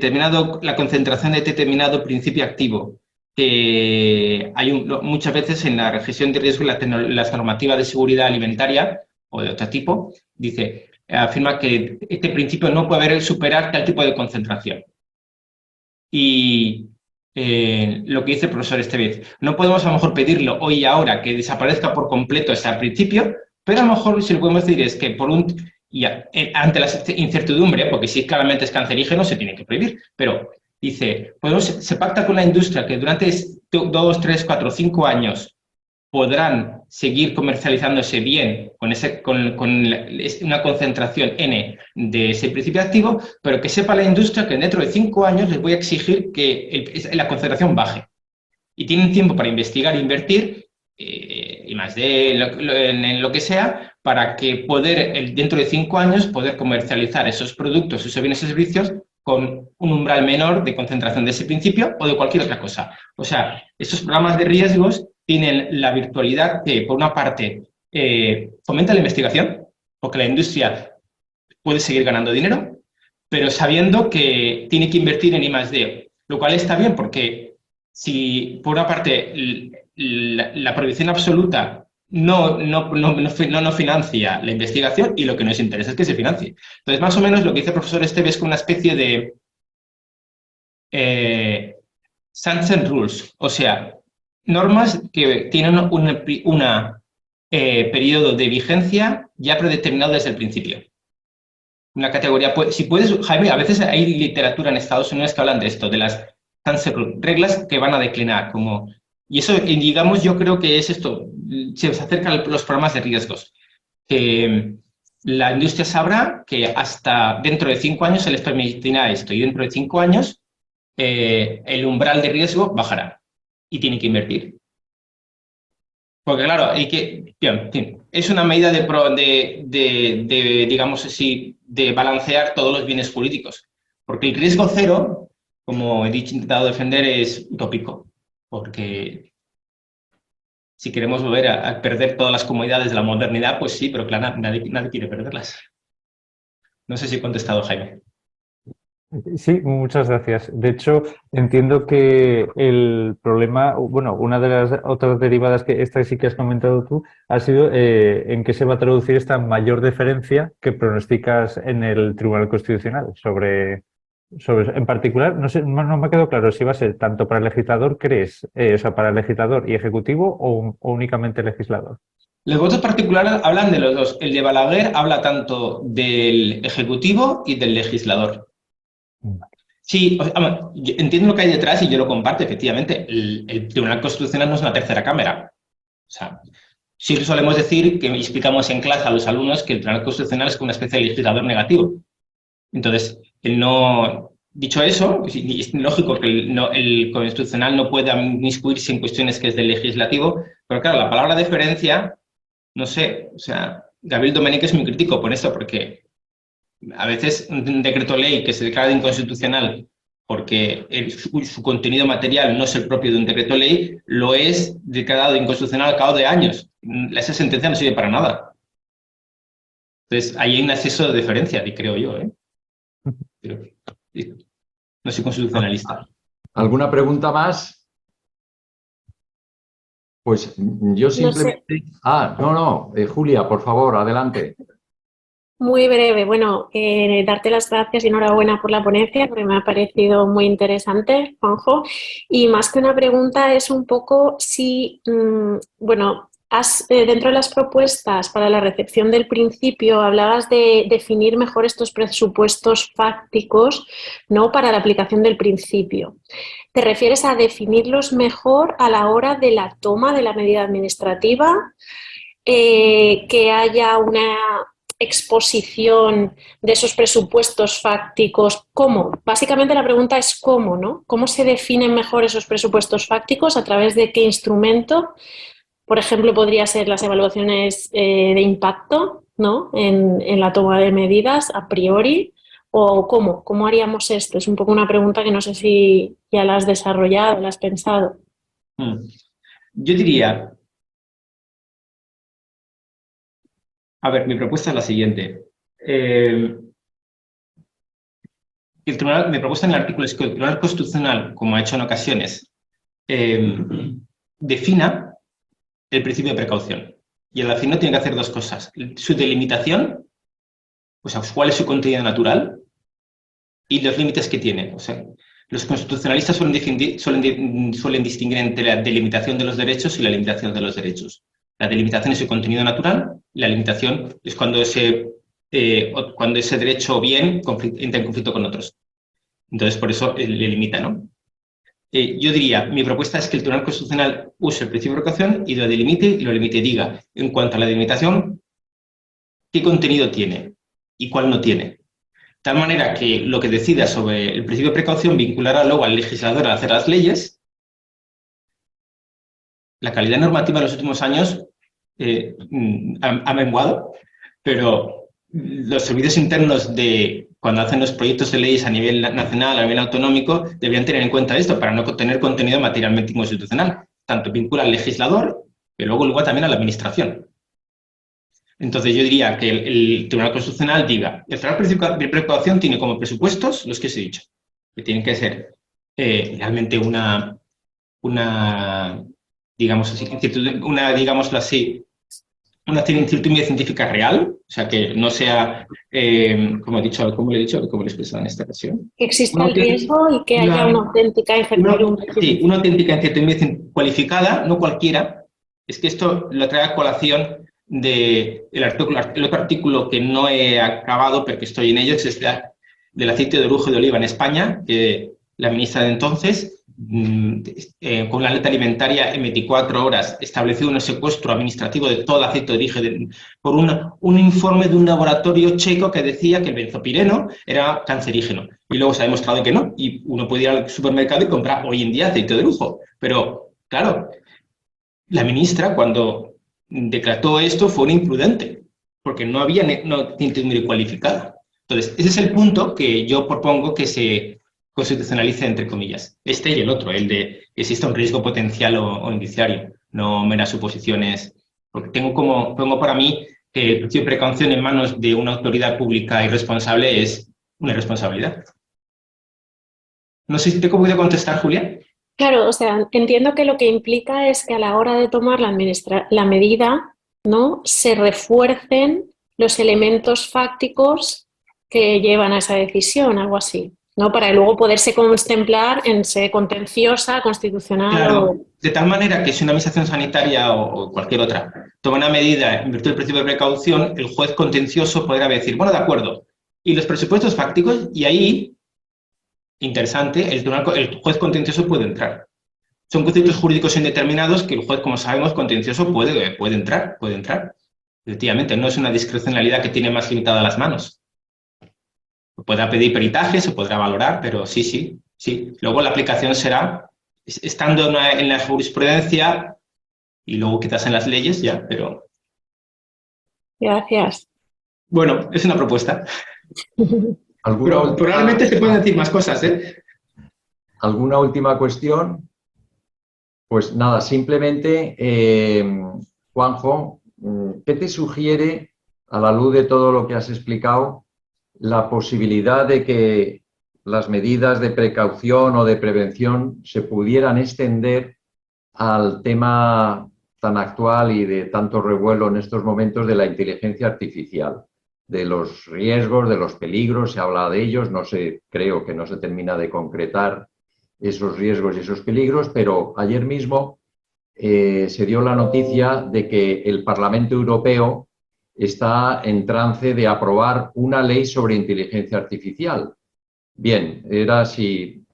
Speaker 4: la concentración de determinado principio activo, que hay muchas veces en la gestión de riesgo y las normativas de seguridad alimentaria o de otro tipo, afirma que este principio no puede superar tal tipo de concentración. Y lo que dice el profesor Esteve, no podemos a lo mejor pedirlo hoy y ahora que desaparezca por completo ese principio, pero a lo mejor si lo podemos decir es que ante la incertidumbre, porque si claramente es cancerígeno, se tiene que prohibir, pero dice, se pacta con la industria que durante 2, 3, 4, 5 años podrán seguir comercializándose bien con una concentración N de ese principio activo, pero que sepa la industria que dentro de 5 años les voy a exigir que la concentración baje. Y tienen tiempo para investigar e invertir, y más en lo que sea, para que dentro de 5 años, poder comercializar esos productos, esos bienes y servicios con un umbral menor de concentración de ese principio o de cualquier otra cosa. O sea, estos programas de riesgos tienen la virtualidad que, por una parte, fomenta la investigación, porque la industria puede seguir ganando dinero, pero sabiendo que tiene que invertir en I+D, lo cual está bien porque si, por una parte, la prohibición absoluta no financia la investigación y lo que nos interesa es que se financie. Entonces, más o menos lo que dice el profesor Esteve es como una especie de sunset rules, o sea, normas que tienen un periodo de vigencia ya predeterminado desde el principio. Una categoría, si puedes, Jaime, a veces hay literatura en Estados Unidos que hablan de esto, de las sunset rules, reglas que van a declinar, como... Y eso, digamos, yo creo que es esto, se acercan los programas de riesgos. La industria sabrá que hasta dentro de 5 años se les permitirá esto y dentro de 5 años el umbral de riesgo bajará y tiene que invertir. Porque claro, es una medida digamos así, de balancear todos los bienes jurídicos. Porque el riesgo cero, como he intentado defender, es utópico. Porque si queremos volver a perder todas las comodidades de la modernidad, pues sí, pero claro, nadie quiere perderlas. No sé si he contestado, Jaime.
Speaker 2: Sí, muchas gracias. De hecho, entiendo que el problema, bueno, una de las otras derivadas que esta sí que has comentado tú, ha sido en qué se va a traducir esta mayor deferencia que pronosticas en el Tribunal Constitucional sobre en particular, no sé, no me quedó claro si va a ser tanto para el legislador, ¿crees? O sea, para el legislador y ejecutivo o únicamente legislador.
Speaker 4: Los votos particulares hablan de los dos. El de Balaguer habla tanto del ejecutivo y del legislador. Sí, yo entiendo lo que hay detrás y yo lo comparto, efectivamente. El Tribunal Constitucional no es una tercera cámara. O sea, sí solemos decir que explicamos en clase a los alumnos que el Tribunal Constitucional es como una especie de legislador negativo. Entonces, dicho eso, es lógico que el Constitucional no pueda inmiscuirse en cuestiones que es del legislativo, pero claro, la palabra deferencia, no sé, o sea, Gabriel Domènech es muy crítico por eso, porque a veces un decreto ley que se declara inconstitucional porque su contenido material no es el propio de un decreto ley, lo es declarado inconstitucional al cabo de años. Esa sentencia no sirve para nada. Entonces, ahí hay un exceso de deferencia, creo yo, ¿eh? Pero, no soy constitucionalista.
Speaker 1: ¿Alguna pregunta más? Pues yo simplemente... No sé. Julia, por favor, adelante.
Speaker 5: Muy breve. Bueno, darte las gracias y enhorabuena por la ponencia, porque me ha parecido muy interesante, Juanjo. Y más que una pregunta, es un poco si, bueno, dentro de las propuestas para la recepción del principio hablabas de definir mejor estos presupuestos fácticos, ¿no?, para la aplicación del principio. ¿Te refieres a definirlos mejor a la hora de la toma de la medida administrativa? Que haya una exposición de esos presupuestos fácticos. ¿Cómo? Básicamente la pregunta es ¿cómo, no? ¿Cómo se definen mejor esos presupuestos fácticos? ¿A través de qué instrumento? Por ejemplo, podría ser las evaluaciones de impacto, ¿no?, en la toma de medidas a priori. ¿O cómo haríamos esto? Es un poco una pregunta que no sé si ya la has desarrollado, la has pensado.
Speaker 4: Yo diría... A ver, mi propuesta es la siguiente. Mi propuesta en el artículo es que el Tribunal Constitucional, como ha hecho en ocasiones, defina el principio de precaución. Y al final tiene que hacer dos cosas. Su delimitación, o sea, cuál es su contenido natural y los límites que tiene. O sea, los constitucionalistas suelen distinguir entre la delimitación de los derechos y la limitación de los derechos. La delimitación es su contenido natural, la limitación es cuando ese derecho o bien entra en conflicto con otros. Entonces, por eso le limita, ¿no? yo diría, mi propuesta es que el Tribunal Constitucional use el principio de precaución y lo delimite y diga, en cuanto a la delimitación, qué contenido tiene y cuál no tiene. De tal manera que lo que decida sobre el principio de precaución vinculará luego al legislador a hacer las leyes. La calidad normativa en los últimos años ha menguado, pero los servicios internos de cuando hacen los proyectos de leyes a nivel nacional, a nivel autonómico, deberían tener en cuenta esto para no tener contenido materialmente inconstitucional. Tanto vincula al legislador, pero luego también a la administración. Entonces yo diría que el Tribunal Constitucional diga, el Tribunal de Precaución tiene como presupuestos los que os he dicho, que tienen que ser realmente una digamos así, digámoslo así, una incertidumbre científica real, o sea, que no sea, como he dicho, como le he expresado en esta ocasión.
Speaker 5: Que exista el riesgo y que haya una auténtica incertidumbre.
Speaker 4: Sí, una auténtica incertidumbre cualificada, no cualquiera. Es que esto lo trae a colación el otro artículo que no he acabado, pero que estoy en ello, es este del aceite de lujo de oliva en España, que la ministra de entonces, con la letra alimentaria en 24 horas, estableció un secuestro administrativo de todo el aceite de origen por un informe de un laboratorio checo que decía que el benzopireno era cancerígeno. Y luego se ha demostrado que no. Y uno puede ir al supermercado y comprar hoy en día aceite de lujo. Pero, claro, la ministra, cuando decretó esto, fue una imprudente, porque no había incertidumbre cualificada. Entonces, ese es el punto que yo propongo que se constitucionalice, entre comillas. Este y el otro, el de que exista un riesgo potencial o indiciario, no meras suposiciones. Porque pongo para mí que el principio de precaución en manos de una autoridad pública irresponsable es una irresponsabilidad. No sé si te puedo contestar, Julia.
Speaker 5: Claro, o sea, entiendo que lo que implica es que a la hora de tomar la medida, ¿no?, se refuercen los elementos fácticos que llevan a esa decisión, algo así, ¿no? Para luego poderse contemplar en sede contenciosa, constitucional.
Speaker 4: Claro, de tal manera que si una administración sanitaria o cualquier otra toma una medida en virtud del principio de precaución, el juez contencioso podrá decir, bueno, de acuerdo, y los presupuestos fácticos, y ahí, interesante, el juez contencioso puede entrar. Son conceptos jurídicos indeterminados que el juez, como sabemos, contencioso puede entrar. Efectivamente, no es una discrecionalidad que tiene más limitada las manos. Podrá pedir peritaje, se podrá valorar, pero sí. Luego la aplicación será, estando en la jurisprudencia y luego quizás en las leyes ya, pero...
Speaker 5: Gracias.
Speaker 4: Bueno, es una propuesta. Pero probablemente se pueden decir más cosas, ¿eh?
Speaker 1: ¿Alguna última cuestión? Pues nada, simplemente, Juanjo, ¿qué te sugiere, a la luz de todo lo que has explicado, la posibilidad de que las medidas de precaución o de prevención se pudieran extender al tema tan actual y de tanto revuelo en estos momentos de la inteligencia artificial? De los riesgos, de los peligros, se habla de ellos, creo que no se termina de concretar esos riesgos y esos peligros, pero ayer mismo se dio la noticia de que el Parlamento Europeo está en trance de aprobar una ley sobre inteligencia artificial. Bien, era si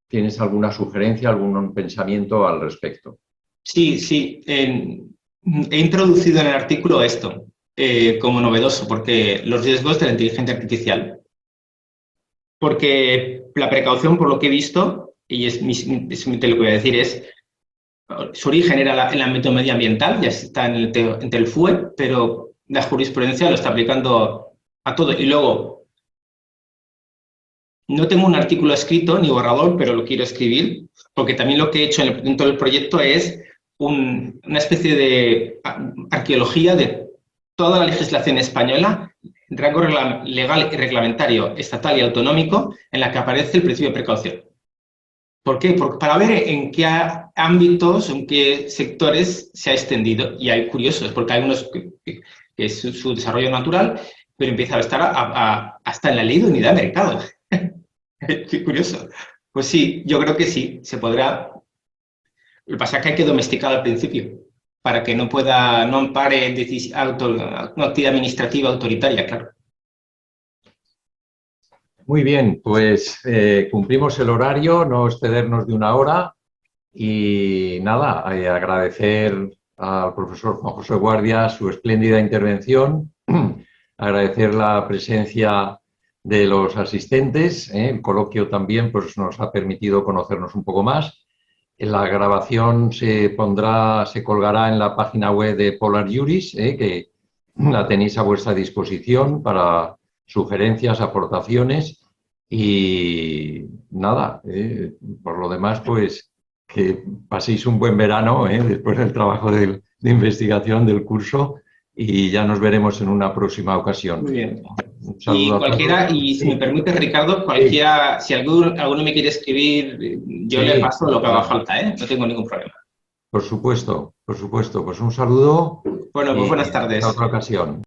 Speaker 1: tienes alguna sugerencia, algún pensamiento al respecto.
Speaker 4: Sí, he introducido en el artículo esto como novedoso, porque los riesgos de la inteligencia artificial. Porque la precaución, por lo que he visto, y es lo que voy a decir, su origen era en el ámbito medioambiental, ya está entre el FUE, pero la jurisprudencia lo está aplicando a todo. Y luego, no tengo un artículo escrito ni borrador, pero lo quiero escribir, porque también lo que he hecho dentro del proyecto es una especie de arqueología de toda la legislación española, rango legal y reglamentario, estatal y autonómico, en la que aparece el principio de precaución. ¿Por qué? Para ver en qué ámbitos, en qué sectores se ha extendido. Y hay curiosos, porque hay unos que es su desarrollo natural, pero empieza a estar hasta en la ley de unidad de mercado. Qué curioso. Pues sí, yo creo que sí, se podrá. Lo que pasa es que hay que domesticar al principio, para que no ampare una actividad administrativa autoritaria, claro.
Speaker 1: Muy bien, pues cumplimos el horario, no excedernos de 1 hora y nada, agradecer al profesor Juan José Guardia su espléndida intervención, agradecer la presencia de los asistentes, el coloquio también pues, nos ha permitido conocernos un poco más. La grabación se colgará en la página web de Polar Juris, que la tenéis a vuestra disposición para sugerencias, aportaciones y nada, por lo demás, pues que paséis un buen verano después del trabajo de investigación del curso y ya nos veremos en una próxima ocasión.
Speaker 4: Muy bien.
Speaker 1: Un saludo a todos.
Speaker 4: Y si me permite, Ricardo, cualquiera, si alguno me quiere escribir, yo le paso lo que haga falta, no tengo ningún problema.
Speaker 1: Por supuesto, por supuesto. Pues un saludo.
Speaker 4: Bueno, pues buenas tardes.
Speaker 1: Hasta otra ocasión.